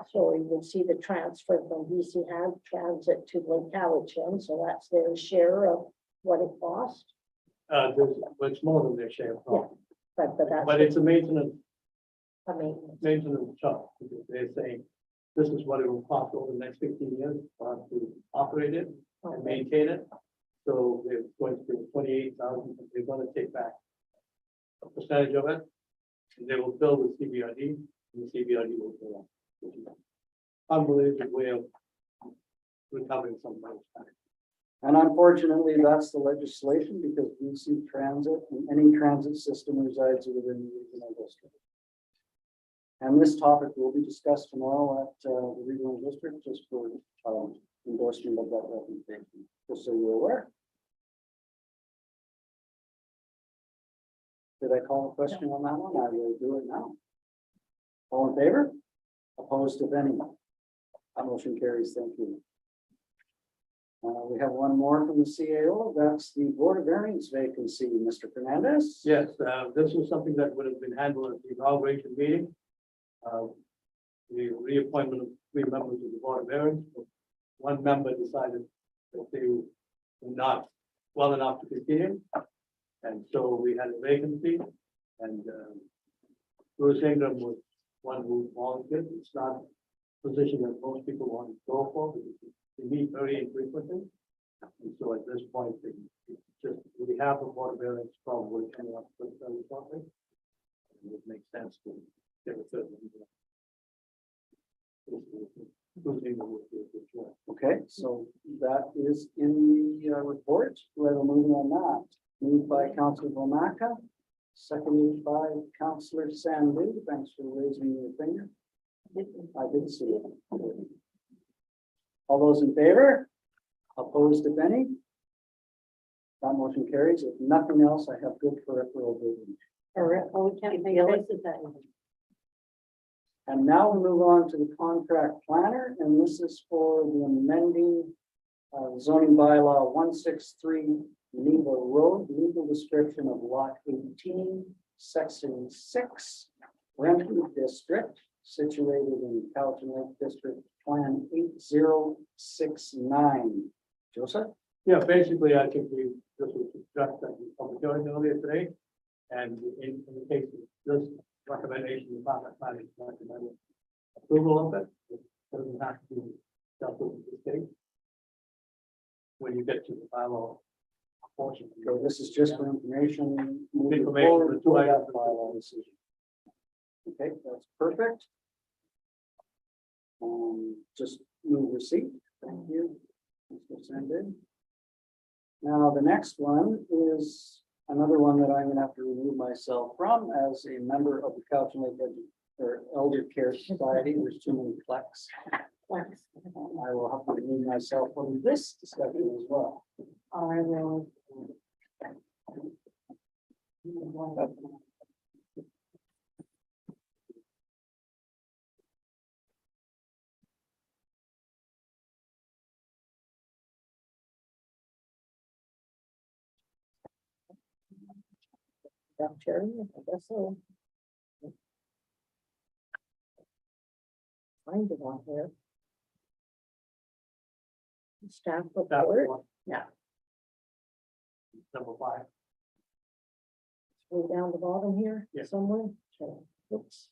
So you will see the transfer from BC Hand Transit to Lake Cowichan, so that's their share of what it cost. It's more than their share. Yeah. But that's. But it's a maintenance I mean, job, because they're saying this is what it will cost over the next 15 years for us to operate it and maintain it. So they're going to be 28,000, they're going to take back a percentage of it. And they will build the CBRD, and the CBRD will go on. Which is unbelievable way of recovering some money. And unfortunately, that's the legislation because BC Transit and any transit system resides within the regional district. And this topic will be discussed tomorrow at the regional district, just for endorsement of that recommendation, just so you're aware. Did I call a question on that one? I will do it now. All in favor? Opposed, if any? That motion carries. Thank you. We have one more from the CAO. That's the Board of Variance vacancy, Mr. Fernandez. Yes, this was something that would have been handled at the inauguration meeting. The reappointment of 3 members of the Board of Variance. One member decided that they were not well enough to continue. And so we had a vacancy and Bruce Ingram was one who volunteered. It's not a position that most people want to go for because they meet very infrequently. And so at this point, it's just we have a Board of Variance probably coming up with fairly shortly. It would make sense to get a third member. Bruce Ingram would be a good choice. Okay, so that is in the report. Do I have a moving on that? Moved by Councilor Vomaka, seconded by Councilor Sandu. Thanks for raising your finger. I did see it. All those in favor? Opposed, if any? That motion carries. If nothing else, I have good peripheral vision. Oh, we can't make faces at you. And now we move on to the contract planner, and this is for the amending zoning bylaw 163 Neva Road, legal description of lot 18, section 6, Renton District, situated in Calton Lake District, Plan 8069. Joseph? Yeah, basically, I think this was discussed at the public hearing earlier today. And in the case of this recommendation, the department planning recommended approval of it. It doesn't have to be dealt with in this case. When you get to the bylaw portion. So this is just for information. moving Information forward for for two that items. bylaw decision. Okay, that's perfect. Just move receipt. Thank you. Mr. Sandin. Now, the next one is another one that I'm gonna have to remove myself from as a member of the Cowichan Lake Elder Care Society. There's too many flex. I will have to remove myself from this discussion as well. I will. Madam Chair, I guess so. Find it on here. Staff That was report, one. Yeah. Number 5. way down the bottom here Yeah. somewhere. So, oops.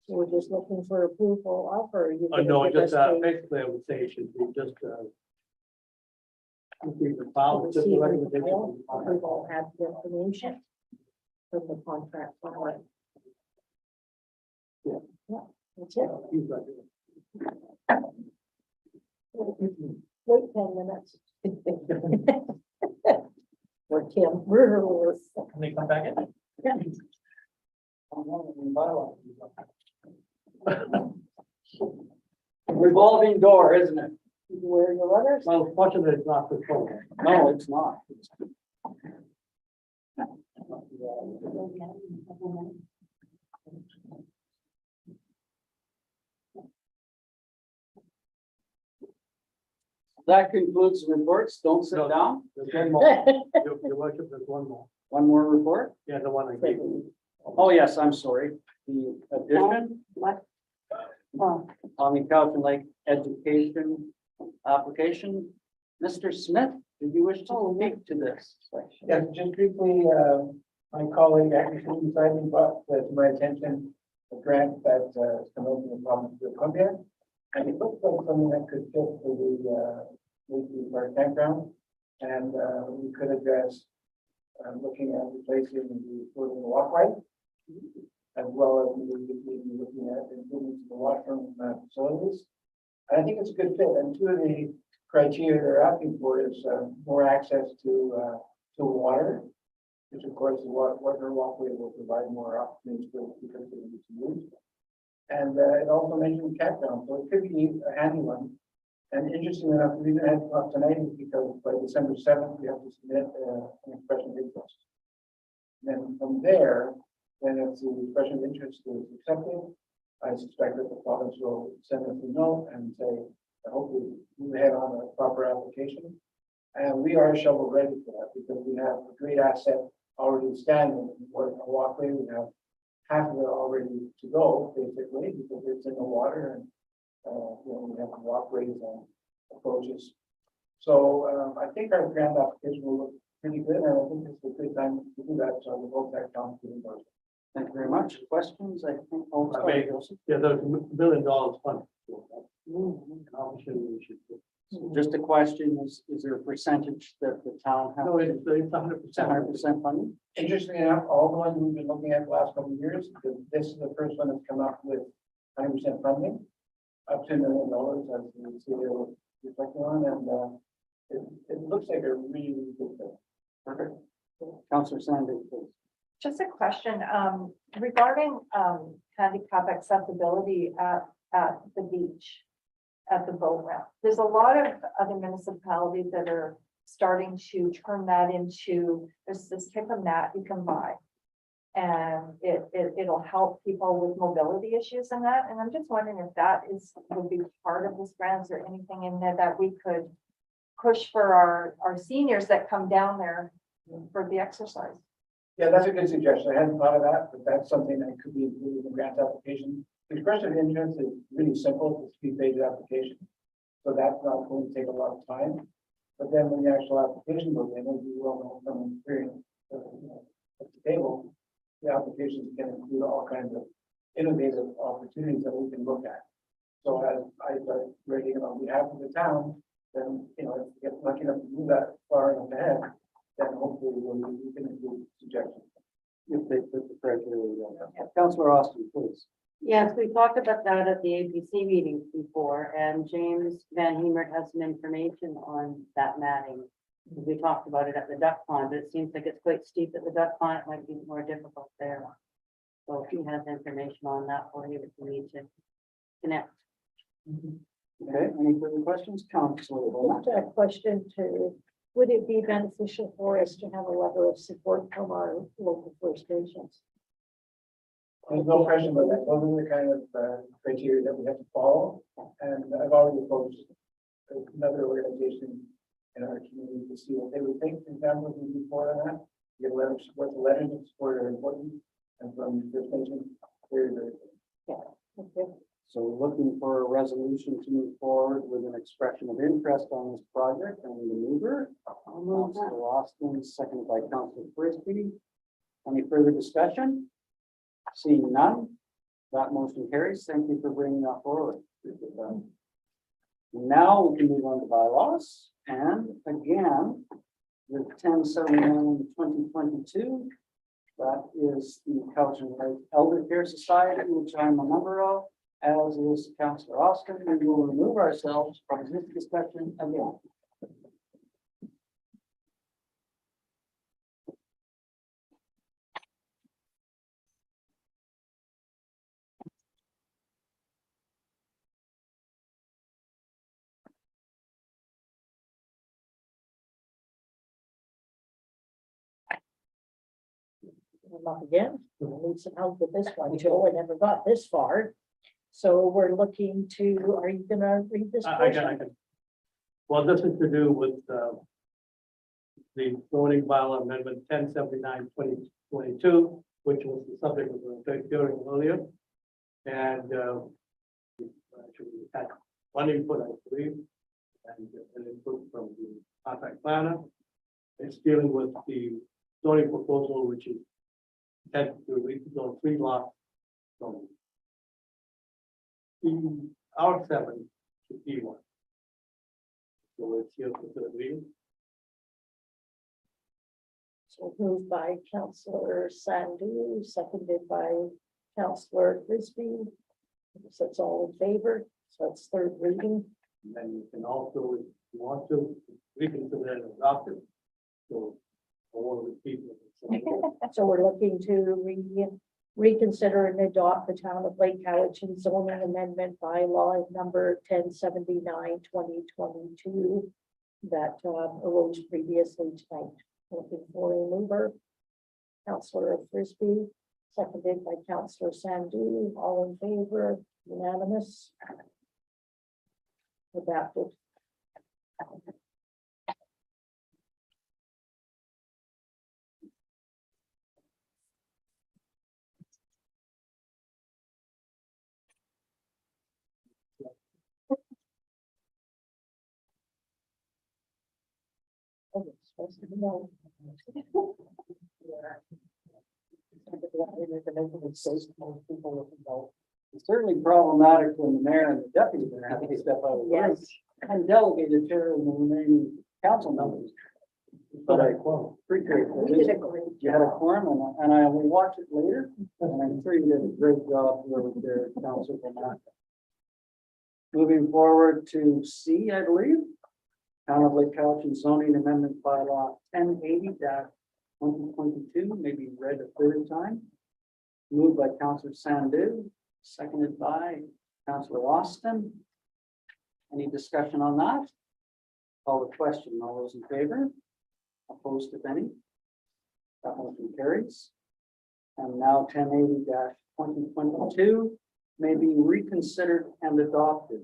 So we're just looking for approval of, or you? gonna No, give just us a- basically, I would say it should be just receive the file, just the receive and recommendation. file, from the file. We've all had the information from the contract. Somewhere. Yeah. Yeah, that's it. He's right there. Wait 10 minutes. Or Tim. We're- Can they come back in? Yeah. Revolving door, isn't it? Where are your letters? Well, fortunately, it's not for phone. No, it's not. That concludes the reports. Don't sit No. down. There's one more. Your worship, there's one more. One more report. Yeah, the one I gave you. Oh, yes, I'm sorry. The addition What? Oh, on the Cowichan Lake education application. Mr. Smith, do you wish to speak to this? Yes, just briefly, my colleague actually beside me brought to my attention a grant that has come out in the province of Columbia. And it looks like something that could fit for the Lakeview Park campground. And we could address looking at replacing the floating walkway, as well as we would be looking at improvements to the washroom facilities. And I think it's a good fit. And two of the criteria they're asking for is more access to water, which of course the water walkway will provide more opportunities for people to use. And it also mentioned campground, so it could be a handy one. And interesting enough, the reason I had to come up tonight is because by December 7th, we have to submit an expression of interest. Then from there, then if the expression of interest is accepted, I suspect that the province will send us a note and say, hopefully move ahead on a proper application. And we are shovel ready for that because we have a great asset already standing, we're in a walkway, we have half of it already to go, basically, because it's in the water and, we have walkways and approaches. So, I think our grant application will look pretty good, and I think it's a good time to do that, so we hope that comes to the. Thank you very much. Questions? I think. Oh, I sorry, mean, Joseph. Yeah, there's $1 billion fund. I'm sure we should. Just a question, is there a percentage that the town has? No, it's 100%. 100% funding? Interestingly enough, all the ones we've been looking at the last couple of years, this is the first one that's come up with 100% funding, up to $1 million, as you can see there, reflecting on, and it looks like a really, really good thing. Perfect. Councillor Sandy, please. Just a question, regarding, handicap accessibility at the beach, at the boat ramp. There's a lot of other municipalities that are starting to turn that into, there's this type of mat you can buy. And it'll help people with mobility issues and that, and I'm just wondering if that would be part of this grant or anything in there that we could push for our seniors that come down there for the exercise. Yeah, that's a good suggestion. I hadn't thought of that, but that's something that could be included in the grant application. The expression of interest is really simple, it's a three-page application. So that's not going to take a lot of time. But then when the actual application goes in, as you well know from experience at the table, the applications can include all kinds of innovative opportunities that we can look at. So as I start writing on behalf of the town, then, if we get lucky enough to move that far enough ahead, then hopefully we can include suggestions. If they fit the criteria. Councillor Austin, please. Yes, we talked about that at the APC meetings before, and James Van Hemert has some information on that matting. We talked about it at the duck pond, but it seems like it's quite steep at the duck pond. It might be more difficult there. So if he has information on that for you, if you need to connect. Okay, any further questions? Councillor Bowman. Just a question would it be beneficial for us to have a letter of support from our local First Nations? There's no question about that. Those are the kind of criteria that we have to follow. And I've already approached another organization in our community to see what they would think. For example, we do more on that. Get a letter of support. The letters of support are important. And from First Nation, very, very good. Okay. So we're looking for a resolution to move forward with an expression of interest on this project and the mover. Councillor Austin, seconded by Councillor Frisbee. Any further discussion? Seeing none, that motion carries. Thank you for bringing that forward. Now we can move on to bylaws, and again, the 10/79/2022. That is the Cowichan Lake Elder Care Society, which I'm a member of, as is Councillor Austin. We will remove ourselves from this discussion again. Up again, we'll need some help with this one, Joe. I never got this far. So we're looking to, are you gonna read this? I portion? can. Well, this is to do with the zoning bylaw amendment 10/79/2022, which was the subject of the hearing earlier. And actually we had one input, I believe, and an input from the contract planner. It's dealing with the zoning proposal, which is had to rezone 3 lots from R7 to P1. So it's here for the reading. So moved by Councillor Sandu, seconded by Councillor Frisbee. So it's all in favor, so it's third reading. And then you can also, if you want to, reconsider and adopt it. So I want to repeat what it said. So we're looking to reconsider and adopt the town of Lake Cowichan zoning amendment bylaw number 10/79/2022 that arose previously tonight. Looking for a mover. Councillor Frisbee, seconded by Councillor Sandu, all in favor, unanimous. adapted. Oh, it's supposed to be no. It's certainly problematic when the mayor and the deputy are having to step out of work Yes. and delegate the chair and the remaining council members. But I appreciate We did a it. great You had a job. quorum and I will watch it later. And I'm sure you did a great job with their council. Moving forward to C, I believe. Town of Lake Cowichan zoning amendment bylaw 1080-2022, maybe read a third time. Moved by Councillor Sandu, seconded by Councillor Austin. Any discussion on that? Call the question. All those in favor? Opposed, if any? That motion carries. And now 1080-2022 may be reconsidered and adopted.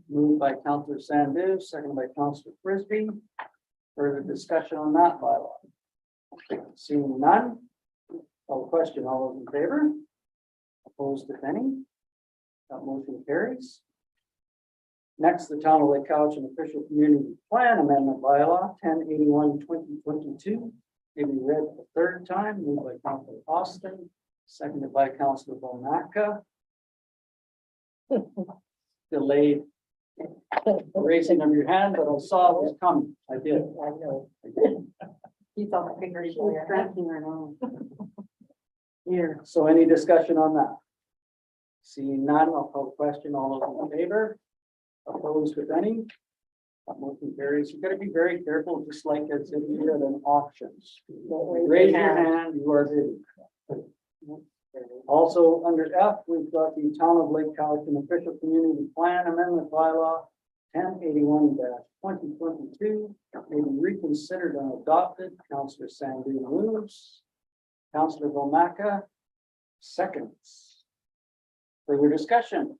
Moved by Councillor Sandu, seconded by Councillor Frisbee. Further discussion on that bylaw? Seeing none. Call the question. All those in favor? Opposed, if any? That motion carries. Next, the Town of Lake Cowichan official community plan amendment bylaw 1081-2022 may be read the third time. Moved by Councillor Austin, seconded by Councillor Bomaka. Delayed raising of your hand, but I saw it was coming. I did. I know. He's on my finger. She's drinking her nose. Here, so any discussion on that? Seeing none, I'll call the question. All those in favor? Opposed, if any? That motion carries. You've got to be very careful, just like it's in here at an auctions. Raise your hand, you are bidding. Also, under F, we've got the Town of Lake Cowichan official community plan amendment bylaw 1081-2022 may be reconsidered and adopted. Councillor Sandu moves. Councillor Bomaka seconds. Further discussion?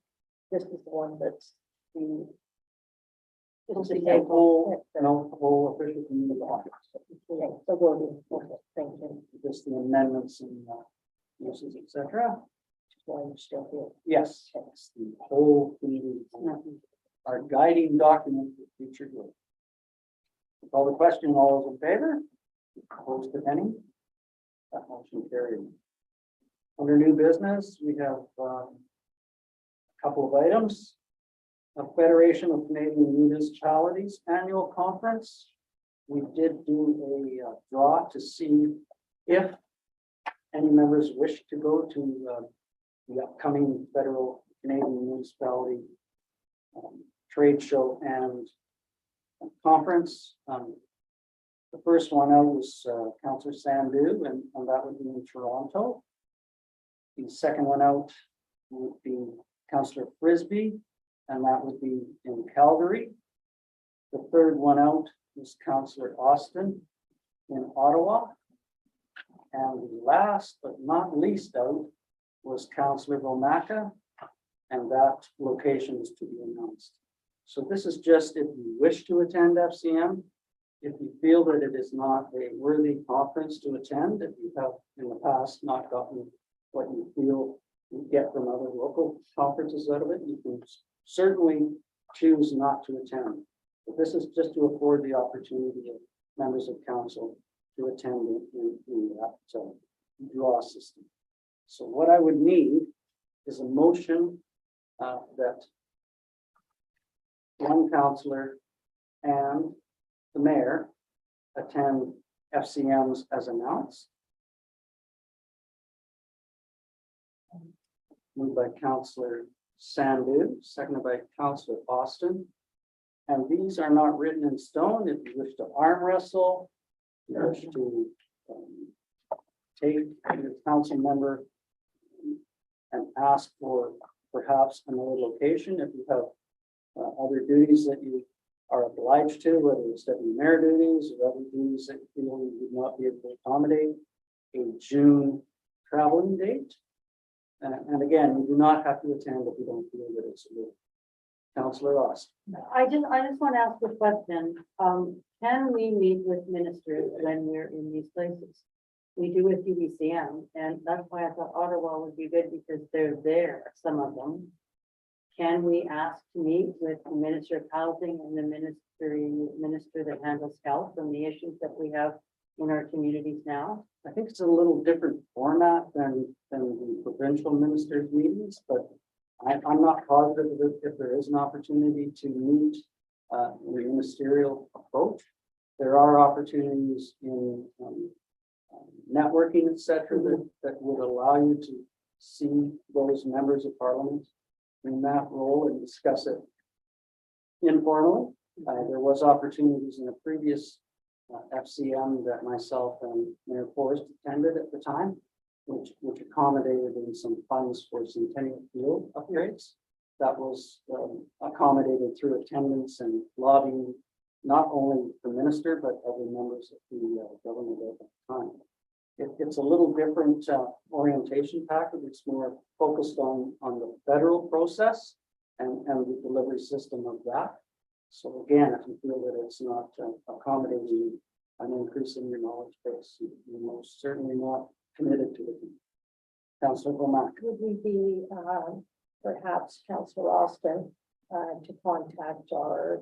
This is the one that's the. The This is the whole, the whole official community bylaw. the wording. Okay, thank you. Just the amendments and uses, etc. That's why you're still here. Yes, it's the whole community. Our guiding document for future growth. Call the question. All those in favor? Opposed, if any? That motion carried. Under new business, we have a couple of items. A Federation of Canadian Municipalities Annual Conference. We did do a draw to see if any members wish to go to the upcoming federal Canadian municipality trade show and conference. The first one out was Councillor Sandu, and that would be in Toronto. The second one out would be Councillor Frisbee, and that would be in Calgary. The third one out was Councillor Austin in Ottawa. And the last but not least out was Councillor Bomaka, and that location is to be announced. So this is just if you wish to attend FCM. If you feel that it is not a worthy conference to attend, if you have in the past not gotten what you feel you get from other local conferences out of it, you can certainly choose not to attend. But this is just to afford the opportunity of members of council to attend in that draw system. So what I would need is a motion that one councillor and the mayor attend FCMs as announced. Moved by Councillor Sandu, seconded by Councillor Austin. And these are not written in stone. If you wish to arm wrestle, you wish to take your council member and ask for perhaps another location, if you have other duties that you are obliged to, whether it's deputy mayor duties or other duties that you feel you would not be able to accommodate a June traveling date. And again, you do not have to attend if you don't feel that it's a Councillor Ross. I just want to ask a question. Can we meet with ministers when we're in these places? We do with UBCM, and that's why I thought Ottawa would be good because they're there, some of them. Can we ask to meet with the Minister of Housing and the minister that handles health and the issues that we have in our communities now? I think it's a little different format than the provincial ministers' meetings, but I'm not positive if there is an opportunity to meet in a ministerial approach. There are opportunities in networking, et cetera, that would allow you to see those members of parliament in that role and discuss it informally. There was opportunities in a previous FCM that myself and Mayor Forrest attended at the time, which accommodated in some funds for Centennial Field upgrades. That was accommodated through attendance and lobbying, not only the minister, but other members of the government at the time. It's a little different orientation package. It's more focused on the federal process and the delivery system of that. So again, if you feel that it's not accommodating an increase in your knowledge base, you're most certainly not committed to it. Councillor Womack. Would we be, perhaps Councillor Austin, to contact our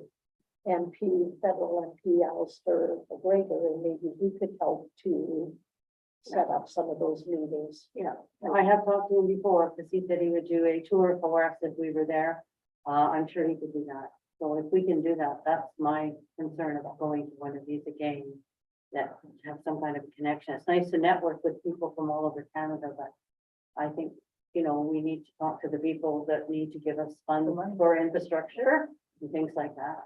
MP, federal MP, Alistair McGregor, and maybe he could help to set up some of those meetings? Yeah, I have talked to him before because he said he would do a tour for us if we were there. I'm sure he could do that. So if we can do that, that's my concern about going to one of these again, that have some kind of connection. It's nice to network with people from all over Canada, but I think, you know, we need to talk to the people that need to give us funds for infrastructure and things like that.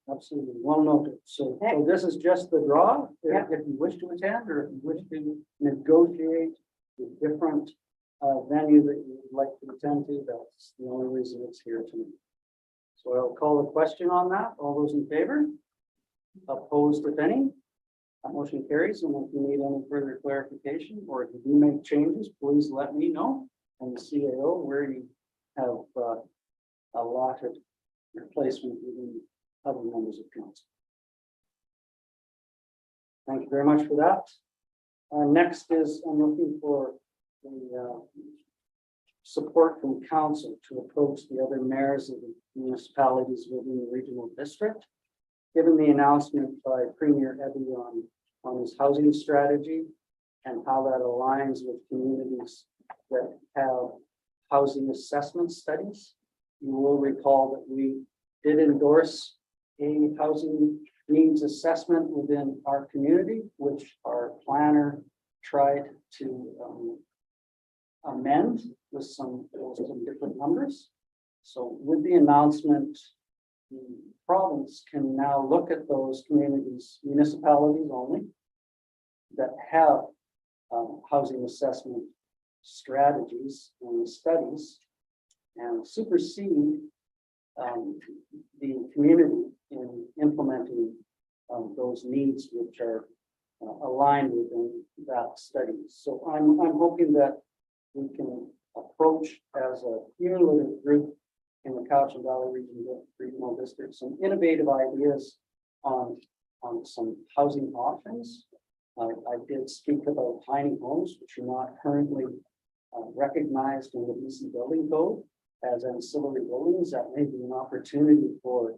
Absolutely, well noted. So this is just the draw. Yeah. If you wish to attend or if you wish to negotiate a different venue that you would like to attend to, that's the only reason it's here tonight. So I'll call a question on that. All those in favor? Opposed, if any? That motion carries. And if you need any further clarification or if you do make changes, please let me know and the CAO where you have allotted replacement within other members of council. Thank you very much for that. Next is I'm looking for the support from council to approach the other mayors of the municipalities within the regional district. Given the announcement by Premier Eby on his housing strategy and how that aligns with communities that have housing assessment studies, you will recall that we did endorse a housing needs assessment within our community, which our planner tried to amend with some different numbers. So with the announcement, the province can now look at those communities, municipalities only, that have housing assessment strategies and studies and supersede the community in implementing those needs which are aligned within that study. So I'm hoping that we can approach as a cumulative group in the Cowichan Valley regional district some innovative ideas on some housing options. I did speak about tiny homes, which are not currently recognized in the BC Building Code as ancillary buildings. That may be an opportunity for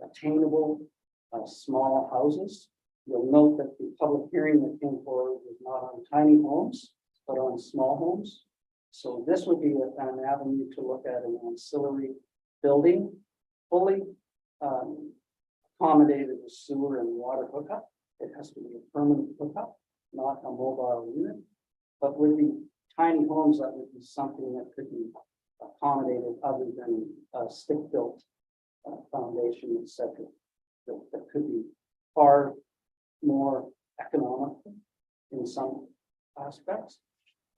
attainable small houses. You'll note that the public hearing that came forward was not on tiny homes, but on small homes. So this would be an avenue to look at an ancillary building, fully accommodated with sewer and water hookup. It has to be a permanent hookup, not a mobile unit. But with the tiny homes, that would be something that could be accommodated other than a stick-built foundation, etc. That could be far more economical in some aspects.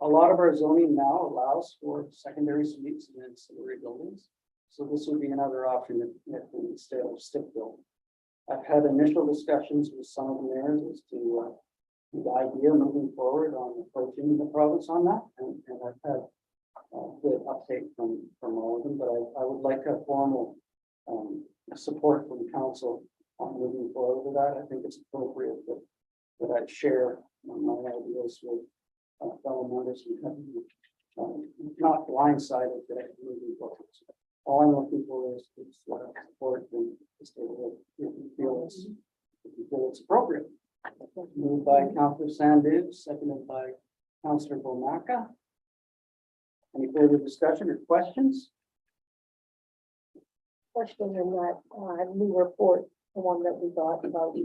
A lot of our zoning now allows for secondary suites and ancillary buildings. So this would be another option if instead of stick-built. I've had initial discussions with some of the mayors as to the idea moving forward on approaching the province on that. And I've had good uptake from all of them, but I would like a formal support from council on moving forward with that. I think it's appropriate that I share my ideas with fellow members who have not blindsided that moving forward. All I'm looking for is support and just if you feel it's appropriate. Moved by Councillor Sandu, seconded by Councillor Bomaka. Any further discussion or questions? Question in that, new report, the one that we got about,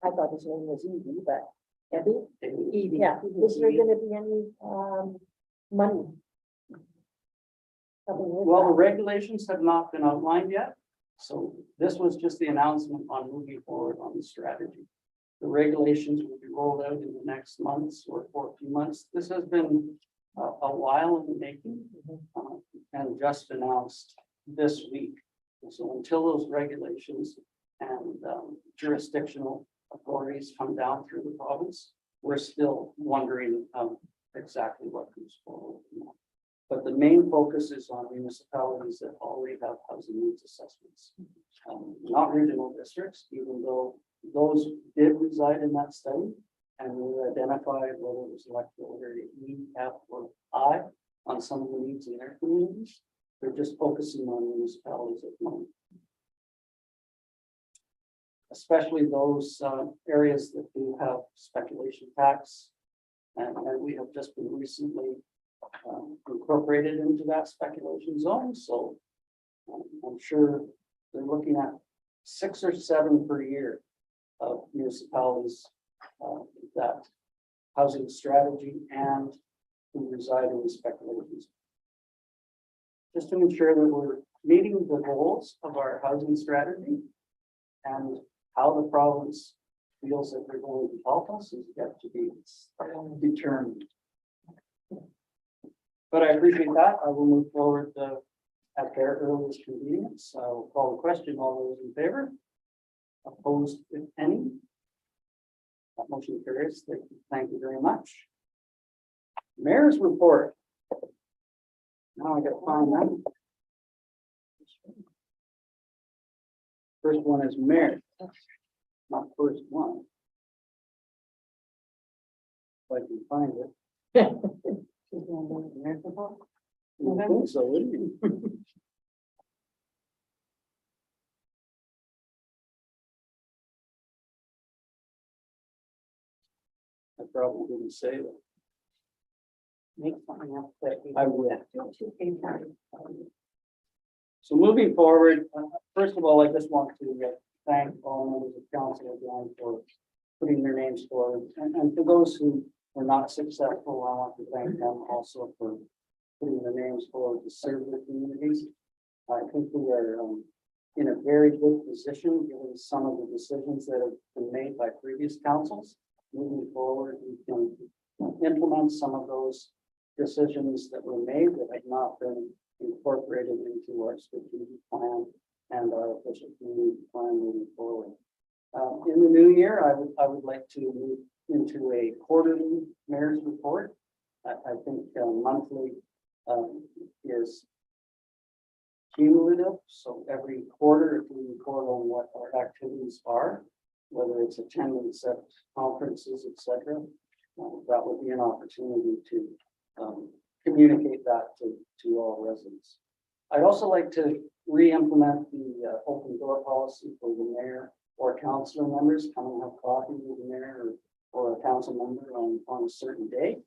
I thought his name was Evie, but Evie? Evie. Yeah, is there gonna be any, money? coming with Well, the that? regulations have not been outlined yet, so this was just the announcement on moving forward on the strategy. The regulations will be rolled out in the next months or for a few months. This has been a while in the making, and just announced this week. So until those regulations and jurisdictional authorities come down through the province, we're still wondering exactly what comes forward. But the main focus is on municipalities that already have housing needs assessments, not regional districts, even though those did reside in that study. And we identified whether it was electoral area E, F, or I on some of the needs in their communities. They're just focusing on municipalities at the moment. Especially those areas that do have speculation tax. And we have just been recently incorporated into that speculation zone. So I'm sure they're looking at 6 or 7 per year of municipalities that housing strategy and who reside in the speculations. Just to ensure that we're meeting the goals of our housing strategy and how the province feels that they're going to help us is yet to be determined. But I appreciate that. I will move forward at their earliest convenience. I will call the question. All those in favor? Opposed, if any? That motion carries. Thank you very much. Mayor's report. Now I got to find them. First one is mayor, not first one. If I can find it. I think so, wouldn't you? I probably didn't say that. Make something up that we- I will. So moving forward, first of all, I just want to thank all members of council again for putting their names forward. And for those who were not successful, I want to thank them also for putting their names forward to serve their communities. I think we are in a very good position, given some of the decisions that have been made by previous councils. Moving forward, we can implement some of those decisions that were made that have not been incorporated into our strategic plan and our official community plan moving forward. In the new year, I would like to move into a quarterly mayor's report. I think monthly is cumulative, so every quarter if we report on what our activities are, whether it's attendance at conferences, etc., that would be an opportunity to communicate that to all residents. I'd also like to re-implement the open door policy for the mayor or council members coming and have coffee with the mayor or a council member on a certain day.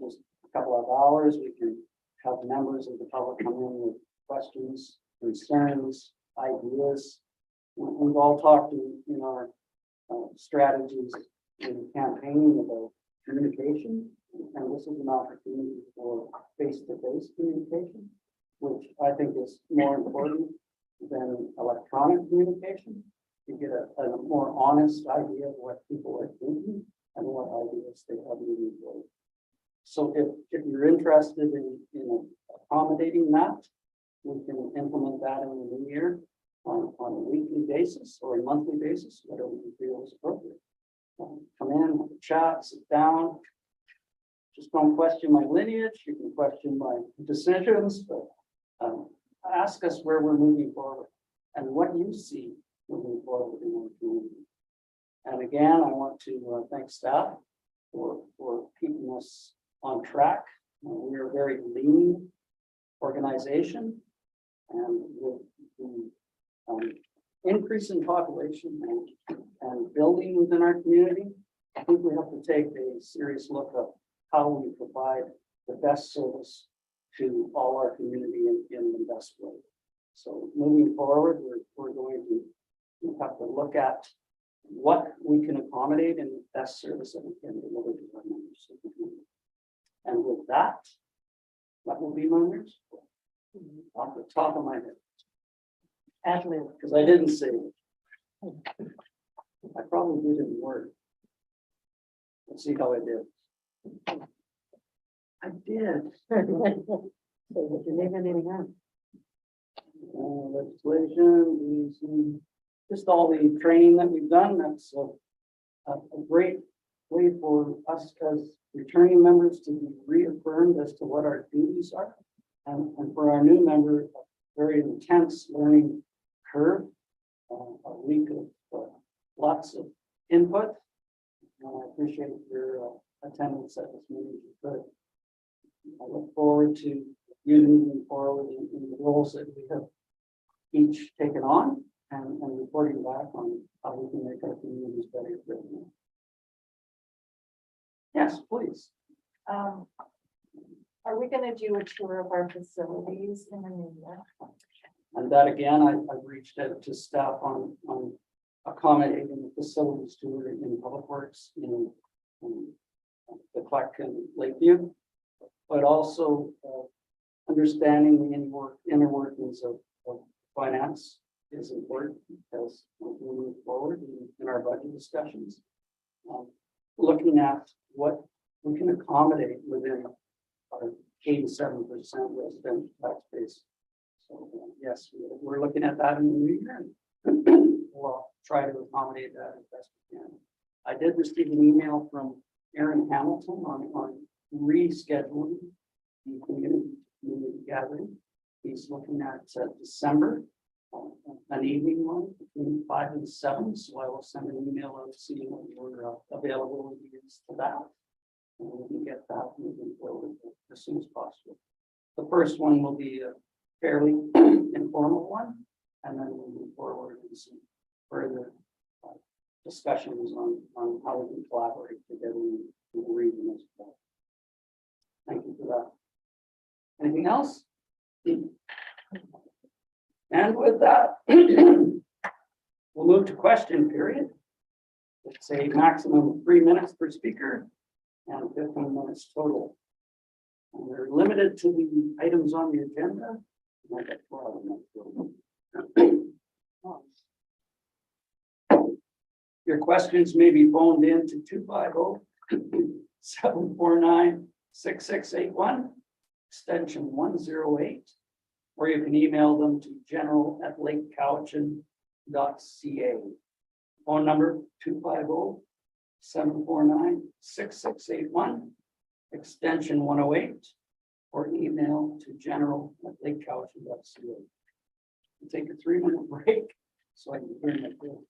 Just a couple of hours, we can have members of the public come in with questions, concerns, ideas. We've all talked in our strategies in campaigning about communication, and this is an opportunity for face-to-face communication, which I think is more important than electronic communication. You get a more honest idea of what people are thinking and what ideas they have moving forward. So if you're interested in accommodating that, we can implement that in the new year on a weekly basis or a monthly basis, whatever you feel is appropriate. Come in, chat, sit down, just don't question my lineage, you can question my decisions, but ask us where we're moving forward and what you see moving forward in our community. And again, I want to thank staff for keeping us on track. We are a very lean organization, and with the increase in population and building within our community, I think we have to take a serious look at how we provide the best service to all our community in the best way. So moving forward, we're going to have to look at what we can accommodate in the best service that we can deliver to our members of the community. And with that will be my news off the top of my head. Ashley, Because I didn't say it. I probably did in Word. Let's see how I did. I did. Did you leave anything on? Legislation is just all the training that we've done. That's a great way for us as returning members to be reaffirmed as to what our duties are. And for our new member, a very intense learning curve, a week of lots of input. And I appreciate your attendance at this meeting. But I look forward to you moving forward in the roles that we have each taken on and reporting back on how we can make our communities better for everyone. Yes, please. Are we gonna do a tour of our facilities in the new year? And that again, I've reached out to staff on accommodating the facilities tour in Public Works in the Clark and Lakeview, but also understanding the inner workings of finance is important as we move forward in our budget discussions. Looking at what we can accommodate within our 87% residential tax base. So yes, we're looking at that in the new year. We'll try to accommodate that as best we can. I did receive an email from Aaron Hamilton on rescheduling the community gathering. He's looking at December, an evening one between 5 and 7. So I will send an email out seeing what your availability is to that. And we can get that moving forward as soon as possible. The first one will be a fairly informal one, and then we'll move forward and some further discussions on how we can collaborate together in the region as well. Thank you for that. Anything else? And with that, we'll move to question period. It's a maximum of 3 minutes per speaker and 15 minutes total. And they're limited to the items on the agenda. And I got 12 of them. Your questions may be phoned in to 250-749-6681, extension 108, or you can email them to general@lakecowichan.ca. Phone number 250-749-6681, extension 108, or email to general@lakecowichan.ca. We'll take a 3-minute break so I can hear my bill.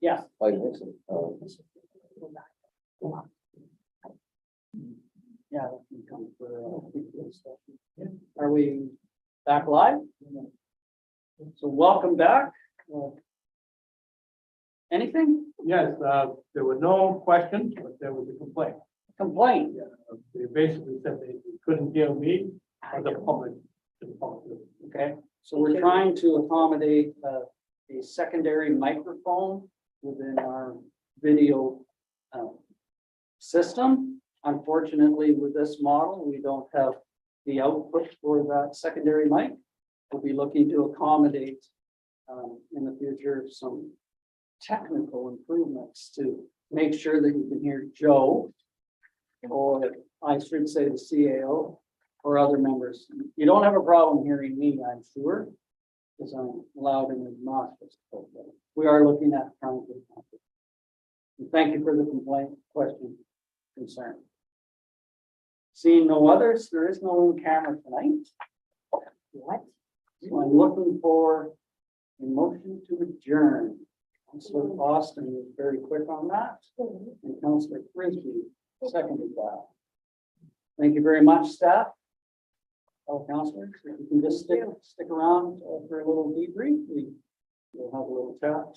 Yes. Yeah. that can come for, are we back live? So welcome back. Anything? Yes, there were no questions, but there was a complaint. Complaint? They basically said they couldn't hear me or the public. Okay, so we're trying to accommodate a secondary microphone within our video system. Unfortunately, with this model, we don't have the output for that secondary mic. We'll be looking to accommodate in the future some technical improvements to make sure that you can hear Joe, or I should say the CAO, or other members. You don't have a problem hearing me, I'm sure, because I'm loud and obnoxious. But we are looking at trying to accomplish. And thank you for the complaint, question, concern. Seeing no others, there is no in camera tonight. What? So I'm looking for a motion to adjourn. Councillor Austin was very quick on that, and Councillor Frisbee seconded that. Thank you very much, staff. All councillors, if you can just stick around for a little debrief, we'll have a little chat